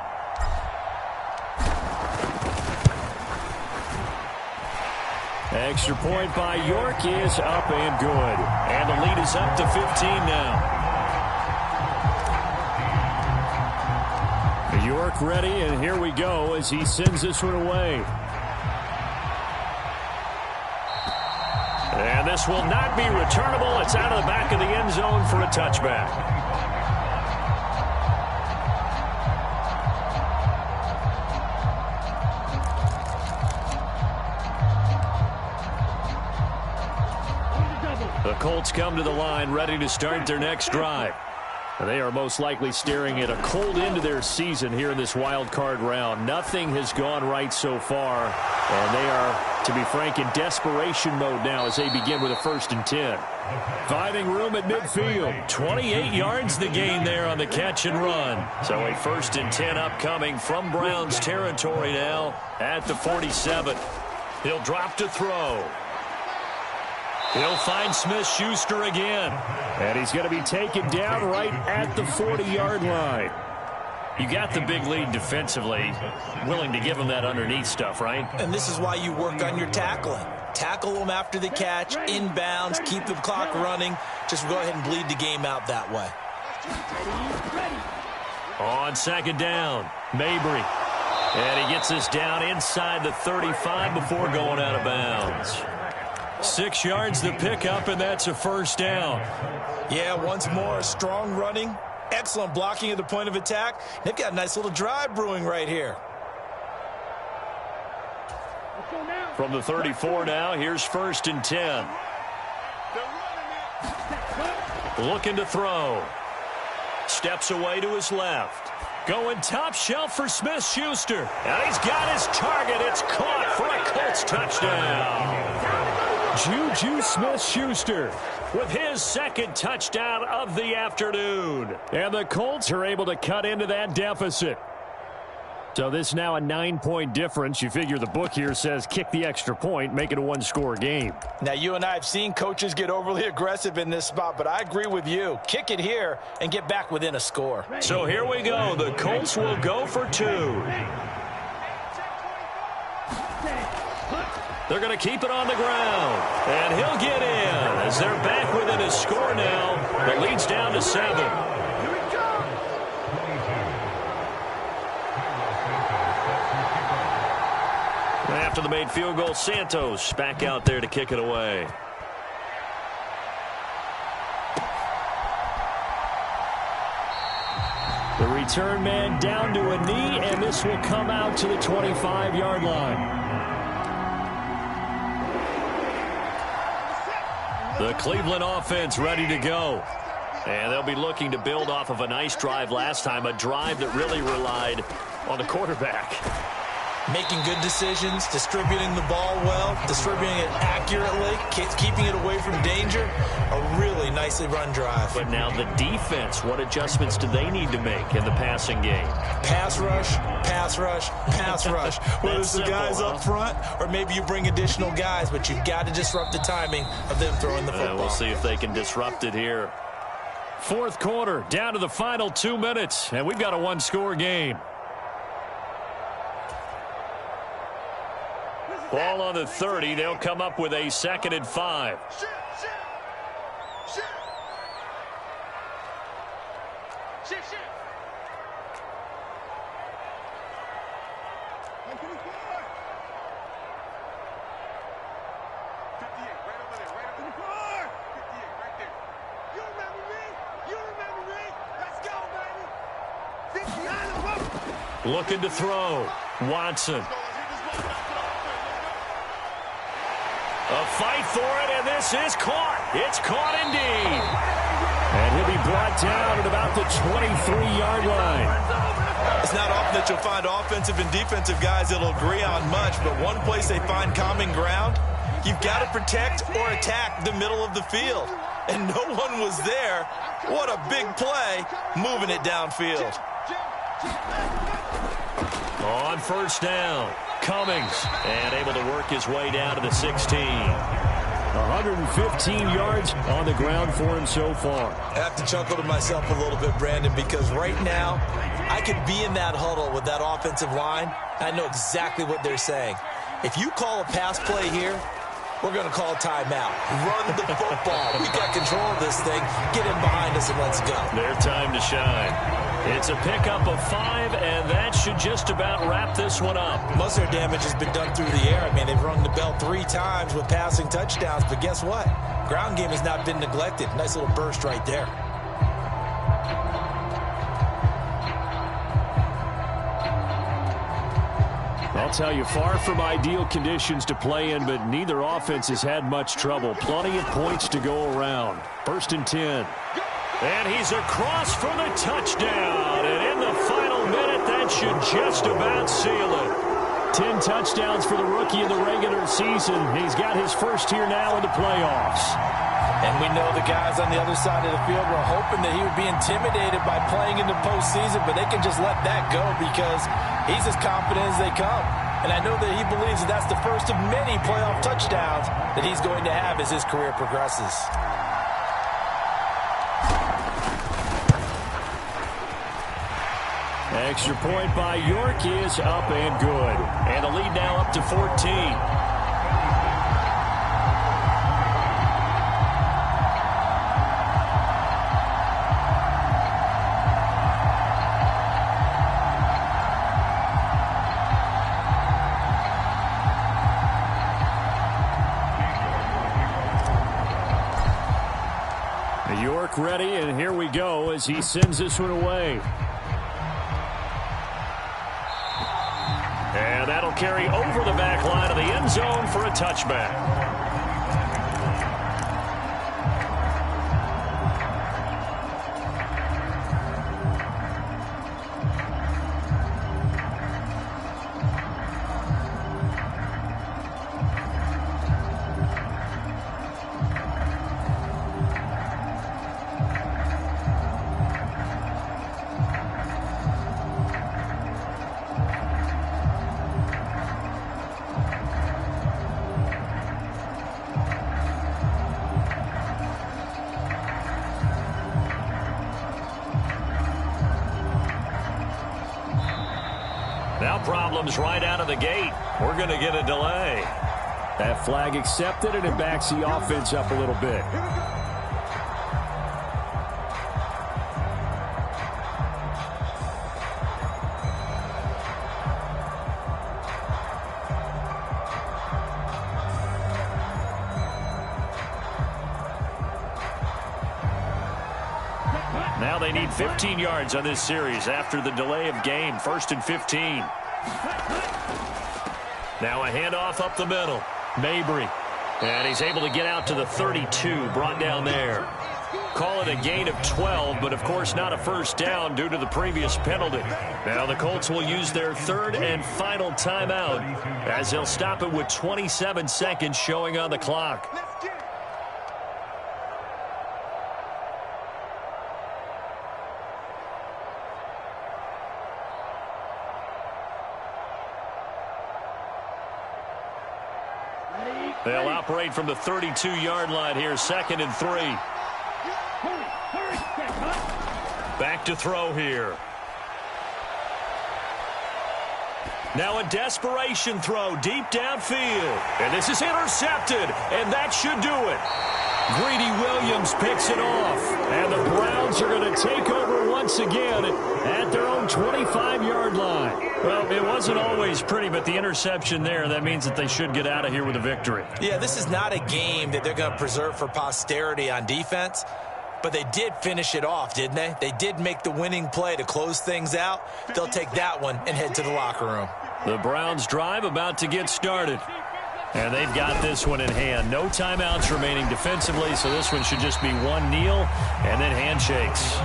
Extra point by York is up and good. And the lead is up to 15 now. York ready, and here we go as he sends this one away. And this will not be returnable. It's out of the back of the end zone for a touchback. The Colts come to the line ready to start their next drive. They are most likely staring at a cold end to their season here in this wild card round. Nothing has gone right so far, and they are, to be frank, in desperation mode now as they begin with a 1st and 10. Finding room at midfield. 28 yards the gain there on the catch and run. So a 1st and 10 upcoming from Browns territory now at the 47. He'll drop to throw. He'll find Smith-Schuster again. And he's going to be taken down right at the 40-yard line. You got the big lead defensively, willing to give him that underneath stuff, right? And this is why you work on your tackling. Tackle them after the catch, inbounds, keep the clock running. Just go ahead and bleed the game out that way. On second down, Mabry. And he gets this down inside the 35 before going out of bounds. 6 yards to pick up, and that's a first down. Yeah, once more, strong running, excellent blocking at the point of attack. They've got a nice little drive brewing right here. From the 34 now, here's 1st and 10. Looking to throw. Steps away to his left. Going top shelf for Smith-Schuster. And he's got his target. It's caught for a Colts touchdown. Juju Smith-Schuster with his 2nd touchdown of the afternoon. And the Colts are able to cut into that deficit. So this is now a 9-point difference. You figure the book here says kick the extra point, make it a 1-score game. Now, you and I have seen coaches get overly aggressive in this spot, but I agree with you. Kick it here and get back within a score. So here we go. The Colts will go for 2. They're going to keep it on the ground. And he'll get in as they're back within a score now. The lead's down to 7. After the made field goal, Santos back out there to kick it away. The return man down to a knee, and this will come out to the 25-yard line. The Cleveland offense ready to go. And they'll be looking to build off of a nice drive last time, a drive that really relied on the quarterback. Making good decisions, distributing the ball well, distributing it accurately, keeping it away from danger. A really nicely run drive. But now the defense, what adjustments do they need to make in the passing game? Pass rush, pass rush, pass rush. Whether it's the guys up front or maybe you bring additional guys, but you've got to disrupt the timing of them throwing the football. We'll see if they can disrupt it here. 4th quarter, down to the final 2 minutes, and we've got a 1-score game. Ball on the 30. They'll come up with a 2nd and 5. Looking to throw. Watson. A fight for it, and this is caught. It's caught indeed. And he'll be brought down at about the 23-yard line. It's not often that you'll find offensive and defensive guys that'll agree on much, but one place they find common ground, you've got to protect or attack the middle of the field. And no one was there. What a big play, moving it downfield. On 1st down. Cummings, and able to work his way down to the 16. 115 yards on the ground for him so far. I have to chuckle to myself a little bit, Brandon, because right now I could be in that huddle with that offensive line. I know exactly what they're saying. If you call a pass play here, we're going to call timeout. Run the football. We got control of this thing. Get in behind us and let's go. Their time to shine. It's a pickup of 5, and that should just about wrap this one up. Most of their damage has been done through the air. I mean, they've rung the bell 3 times with passing touchdowns, but guess what? Ground game has not been neglected. Nice little burst right there. I'll tell you, far from ideal conditions to play in, but neither offense has had much trouble. Plenty of points to go around. 1st and 10. And he's across for the touchdown. And in the final minute, that should just about seal it. 10 touchdowns for the rookie in the regular season. He's got his first here now in the playoffs. And we know the guys on the other side of the field were hoping that he would be intimidated by playing in the postseason, but they can just let that go because he's as confident as they come. And I know that he believes that that's the first of many playoff touchdowns that he's going to have as his career progresses. Extra point by York is up and good. And the lead now up to 14. mark ready, and here we go as he sends this one away. And that'll carry over the back line of the end zone for a touchback. Now problems right out of the gate. We're going to get a delay. That flag accepted, and it backs the offense up a little bit. Now they need 15 yards on this series after the delay of game. 1st and 15. Now a handoff up the middle. Mabry. And he's able to get out to the 32. Brought down there. Call it a gain of 12, but of course not a first down due to the previous penalty. Now the Colts will use their 3rd and final timeout as they'll stop it with 27 seconds showing on the clock. They'll operate from the 32-yard line here, 2nd and 3. Back to throw here. Now a desperation throw deep downfield. And this is intercepted, and that should do it. Greedy Williams picks it off. And the Browns are going to take over once again at their own 25-yard line. Well, it wasn't always pretty, but the interception there, that means that they should get out of here with a victory. Yeah, this is not a game that they're going to preserve for posterity on defense, but they did finish it off, didn't they? They did make the winning play to close things out. They'll take that one and head to the locker room. The Browns drive about to get started. And they've got this one in hand. No timeouts remaining defensively, so this one should just be one kneel and then handshakes.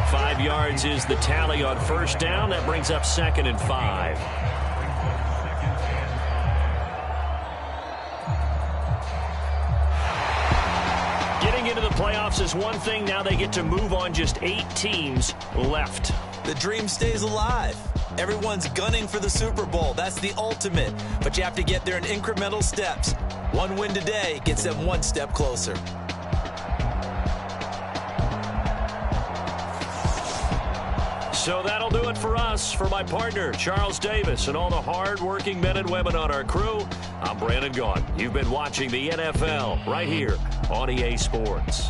5 yards is the tally on first down. That brings up 2nd and 5. Getting into the playoffs is one thing. Now they get to move on. Just 8 teams left. The dream stays alive. Everyone's gunning for the Super Bowl. That's the ultimate. But you have to get there in incremental steps. One win today gets them one step closer. So that'll do it for us. For my partner, Charles Davis, and all the hard-working men and women on our crew, I'm Brandon Gaughan. You've been watching the NFL right here on EA Sports.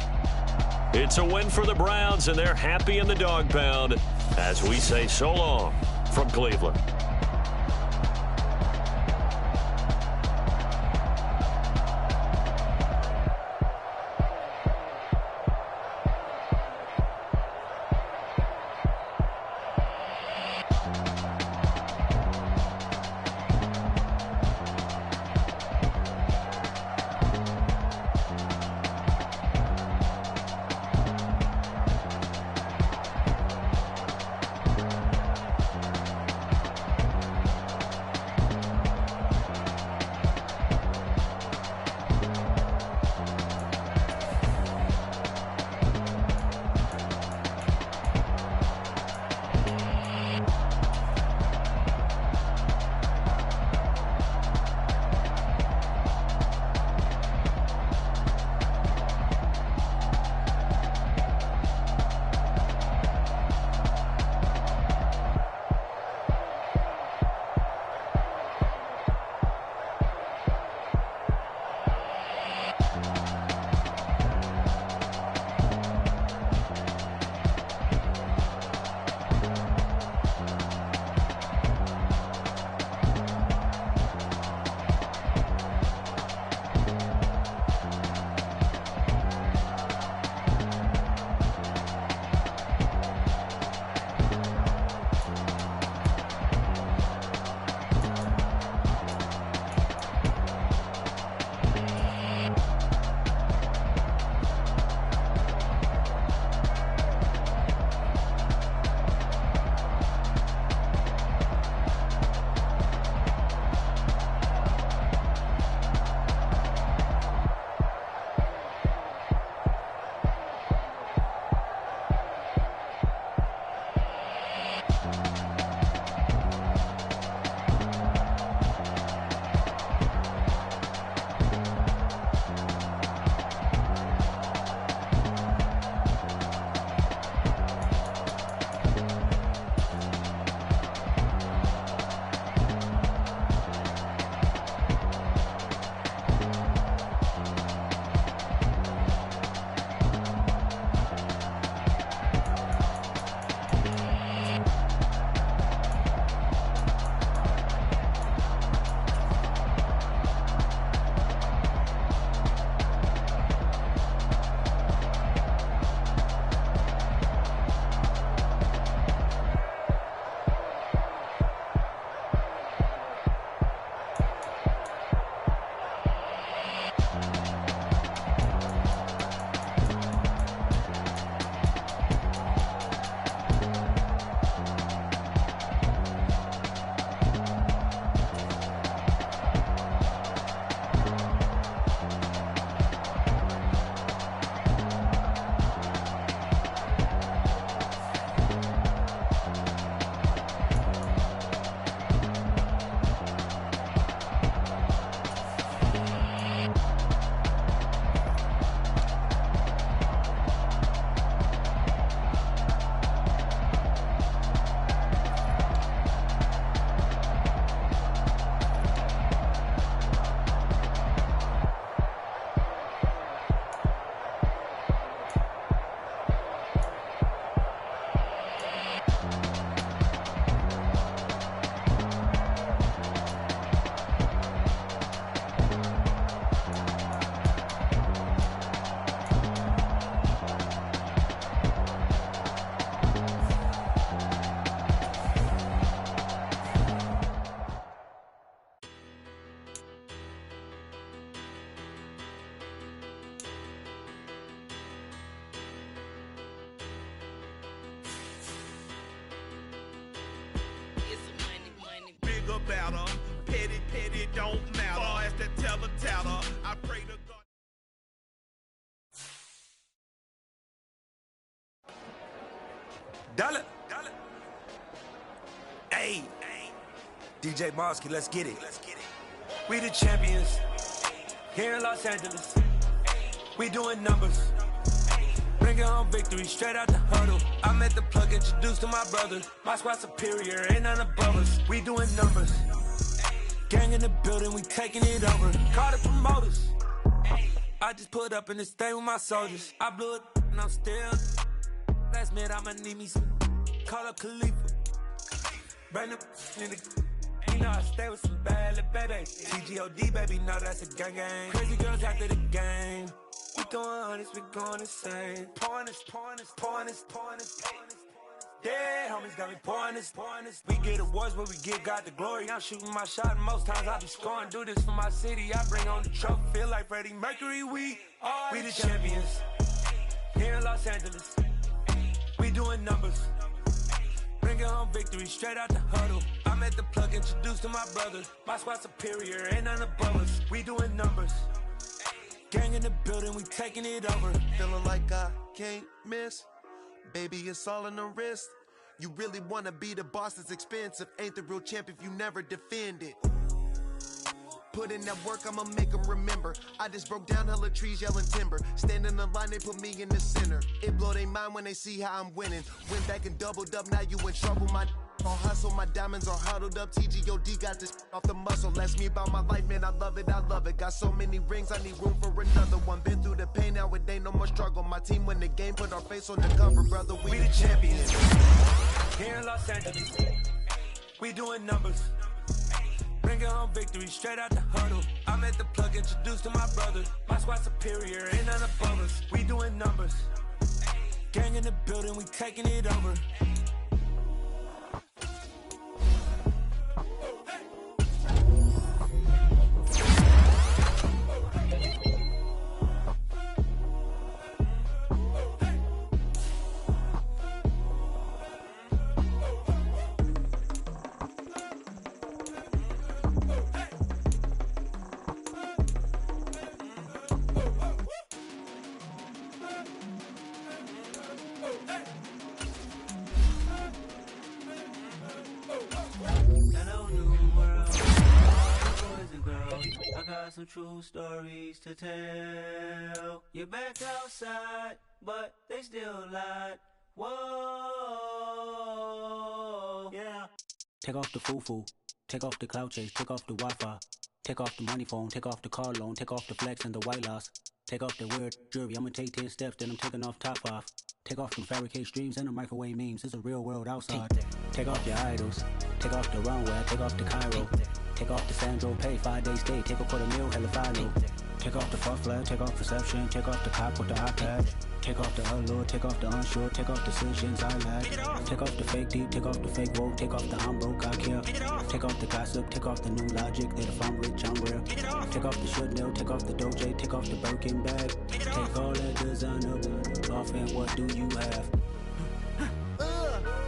It's a win for the Browns, and they're happy in the dog pound as we say so long from Cleveland. don't matter. Far as the teller, I pray to God. Dollar. Hey. DJ Mosky, let's get it. We the champions. Here in Los Angeles. We doing numbers. Bringing home victory straight out the huddle. I'm at the plug, introduced to my brother. My squad superior, ain't none above us. We doing numbers. Gang in the building, we taking it over. Call the promoters. I just put up in this thing with my soldiers. I blew it and I'm still. Last minute, I'ma need me some. Call up Khalifa. Brand new nigga. You know I stay with some bad little baby. TGOD, baby, know that's a gang gang. Crazy girls after the game. We going honest, we going insane. Pouring this. Yeah, homies got me pouring this. We get awards, but we give God the glory. I'm shooting my shot, and most times I be scoring. Do this for my city, I bring on the trophy. Feel like Freddie Mercury, we the champions. Here in Los Angeles, we doing numbers. Bringing home victory straight out the huddle. I'm at the plug, introduced to my brother. My squad superior, ain't none above us. We doing numbers. Gang in the building, we taking it over. Feeling like I can't miss. Baby, it's all in the wrist. You really wanna be the boss, it's expensive. Ain't the real champ if you never defend it. Put in that work, I'ma make them remember. I just broke down hella trees, yelling timber. Stand in the line, they put me in the center. It blow their mind when they see how I'm winning. Went back and doubled up, now you in trouble. My on hustle, my diamonds are huddled up. TGOD got this off the muscle. Ask me about my life, man, I love it. Got so many rings, I need room for another one. Been through the pain, now it ain't no more struggle. My team win the game, put our face on the cover, brother. We the champions. Here in Los Angeles, we doing numbers. Bringing home victory straight out the huddle. I'm at the plug, introduced to my brother. My squad superior, ain't none above us. We doing numbers. Gang in the building, we taking it over. Some true stories to tell. You're back outside, but they still lied. Whoa, yeah. Take off the foo-foo, take off the cloud chase, take off the Wi-Fi, take off the money phone, take off the car loan, take off the flex and the white loss, take off the weird jewelry. I'ma take 10 steps, then I'm taking off top 5. Take off them fabricate streams and the microwave memes. It's a real world outside. Take off your idols, take off the runway, take off the Cairo. Take off the Sandro pay, 5 days stay, take a $250,000, hella final. Take off the fuck flag, take off perception, take off the cop with the iPad. Take off the allure, take off the unsure, take off decisions I lack. Take off the fake deep, take off the fake woke, take off the I'm broke, I care. Take off the gossip, take off the new logic, that if I'm rich, I'm rare. Take off the should know, take off the Doja, take off the Birkin bag. Take all that designer off and what do you have?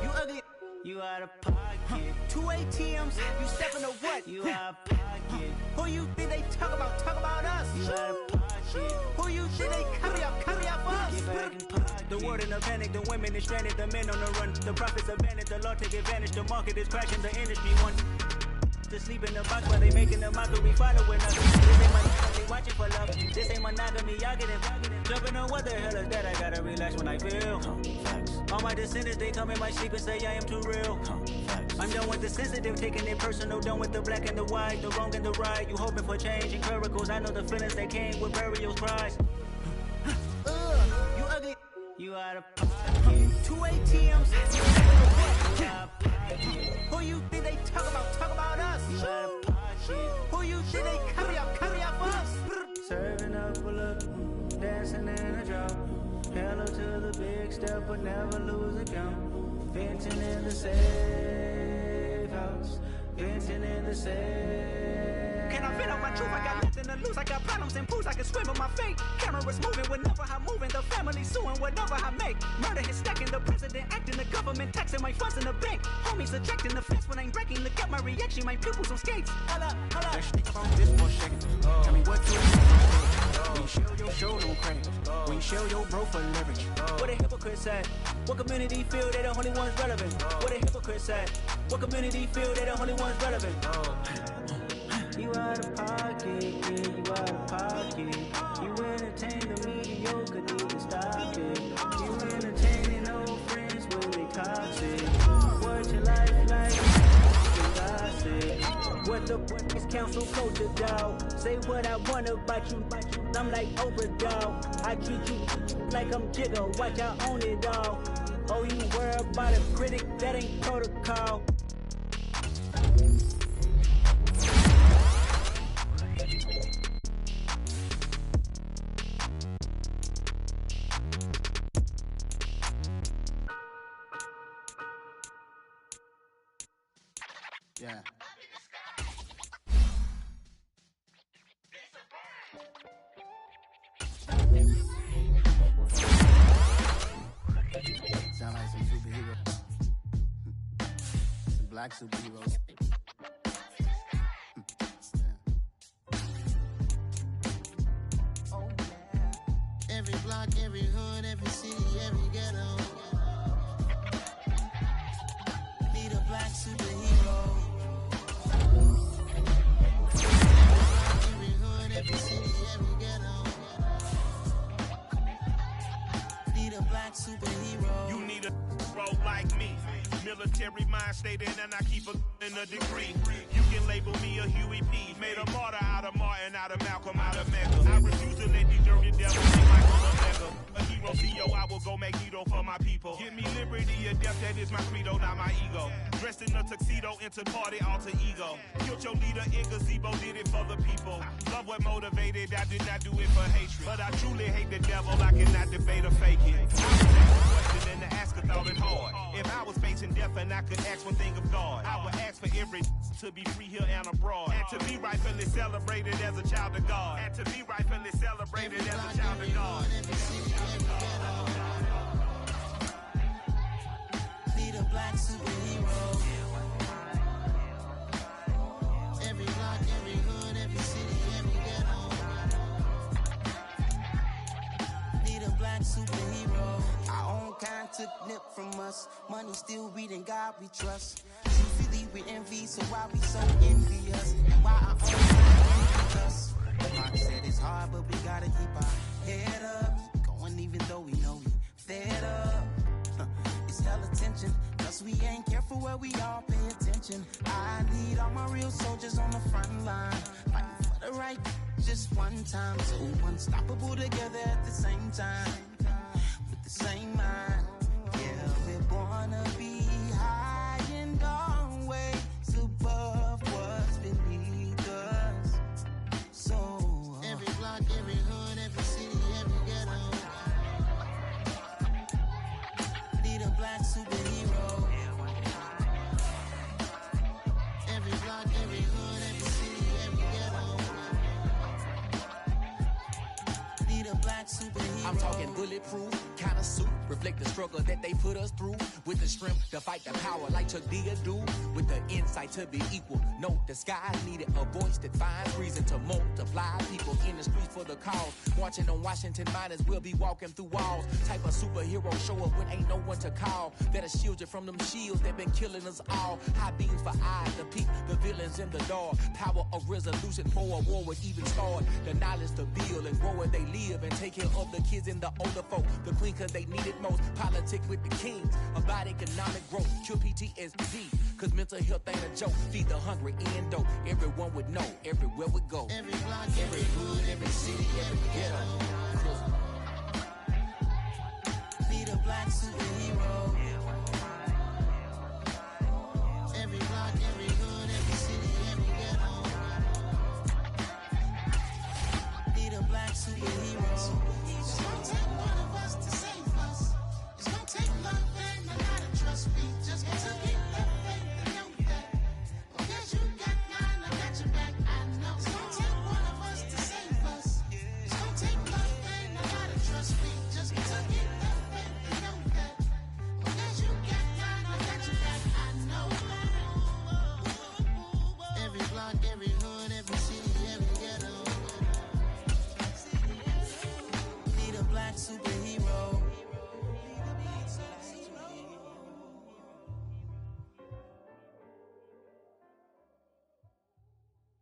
You ugly. You out of pocket. 2 ATMs, you stepping to what? You out of pocket. Who you think they talk about us? You out of pocket. Who you think they copy up for us? Get back in pocket. The world in a panic, the women is stranded, the men on the run. The profits abandoned, the law take advantage. The market is crashing, the industry wants to sleep in the box, but they making the mockery following us. This ain't my they watching for love. This ain't monogamy, y'all get it. Jumping on what the hell is that? I gotta relax when I feel. All my descendants, they come in my sleep and say I am too real. I'm done with the sensitive, taking it personal. Done with the black and the white, the wrong and the right. You hoping for change and miracles. I know the feelings that came with burials, cries. You ugly. You out of pocket. 2 ATMs. You out of pocket. Who you think they talk about us? You out of pocket. Who you think they copy up for us? Serving up a look, dancing in a drop. Hello to the big step, but never lose a count. Venting in the safe house. Venting in the safe. Can I vent out my truth? I got nothing to lose. I got problems and pools. I can swim with my fate. Cameras moving whenever I'm moving. The family suing whatever I make. Murder is stacking. The president acting. The government taxing my funds in the bank. Homies ejecting the fence when I'm breaking. Look at my reaction. My pupils on skates. Holla, holla. That shit on this one shaking. Tell me what you when you show your show no cranes. When you show your bro for leverage. What a hypocrite said. What community feel they the only ones relevant? What a hypocrite said. What community feel they the only ones relevant? You out of pocket, yeah, you out of pocket. You entertain the mediocre, need to stop it. You entertaining old friends when they toxic. What your life like? What the fuck is council culture, dog? Say what I want about you, I'm like Oprah, dog. I treat you like I'm Jigga, watch I own it, dog. Oh, you worry about a critic, that ain't protocol. Yeah. Sound like some superheroes. Some black superheroes. Oh, yeah. Every block, every hood, every city, every ghetto. Need a black superhero. Every hood, every city, every ghetto. Need a black superhero. You need a bro like me. Military mind state and I keep in a degree. You can label me a Huey P. Made a martyr out of Martin, out of Malcolm, out of Mega. I refuse to let these dirty devils be like Omega. A hero CEO, I will go Magneto for my people. Give me liberty or death, that is my credo, not my ego. Dressed in a tuxedo, into party, alter ego. Killed your leader in gazebo, did it for the people. Love what motivated, I did not do it for hatred. But I truly hate the devil, I cannot debate or fake it. I was asked a question and the asker thought it hard. If I was facing death and I could ask one thing of God, I would ask for every to be free here and abroad. And to be rightfully celebrated as a child of God. And to be rightfully celebrated as a child of God. Need a black superhero. Every block, every hood, every city, every ghetto. Need a black superhero. Our own kind took nip from us. Money still reading God we trust. Truthfully we envy, so why we so envious? And why our own kind envy us? Mark said it's hard, but we gotta keep our head up. Going even though we know we fed up. It's hella tension, cause we ain't careful where we all pay attention. I need all my real soldiers on the front line, fighting for the right just one time. So unstoppable together at the same time, with the same mind. Yeah, we're born to be high and always above what's beneath us. So every block, every hood, every city, every ghetto. Need a black superhero. Every block, every hood, every city, every ghetto. Need a black superhero. I'm talking bulletproof, kind of suit, reflect the struggle that they put us through. With the strength to fight the power like Chuck D do. With the insight to be equal. No disguise needed, a voice that finds reason to multiply. People in the streets for the cause. Marching on Washington miners, we'll be walking through walls. Type of superhero show up when ain't no one to call. That'll shield you from them shields that been killing us all. High beams for eyes to peep the villains in the dark. Power of resolution for a war would even start. The knowledge to build and grow where they live and take care of the kids and the older folk. The queen cause they need it most. Politic with the kings. About economic growth. Cure PTSD. Cause mental health ain't a joke. Feed the hungry and dope. Everyone would know. Everywhere we go. Every block, every hood, every city, every ghetto. Need a black superhero. Every block, every hood, every city, every ghetto. Need a black superhero. It's gonna take one of us to save us. It's gonna take love and a lot of trust. We just got to get that faith and know that. Because you got mine, I got your back. I know. It's gonna take one of us to save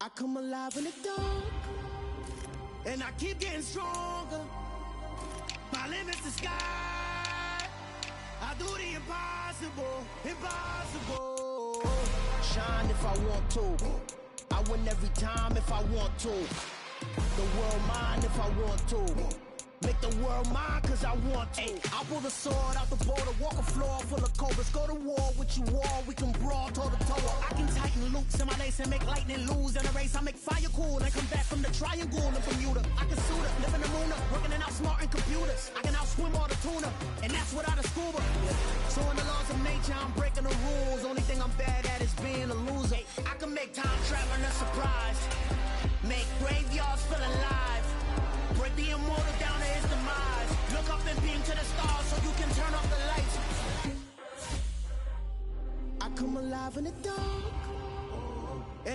I come alive in the dark, and I keep getting stronger. My limit's the sky. I do the impossible, impossible. Shine if I want to. I win every time if I want to. The world mine if I want to. Make the world mine cause I want to. I pull the sword out the border, walk a floor full of cobras. Go to war with you all, we can brawl toe to toe. I can tighten loops in my lace and make lightning lose in a race. I make fire cool and come back from the triangle in Bermuda. I can suit up, live in the moon up, working and outsmarting computers. I can outswim all the tuna, and that's without a scuba. So in the laws of nature, I'm breaking the rules. Only thing I'm bad at is being a loser. I can make time traveling a surprise, make graveyards feel alive. Break the immortal down to his demise. Look up and beam to the stars so you can turn off the lights. I come alive in the dark,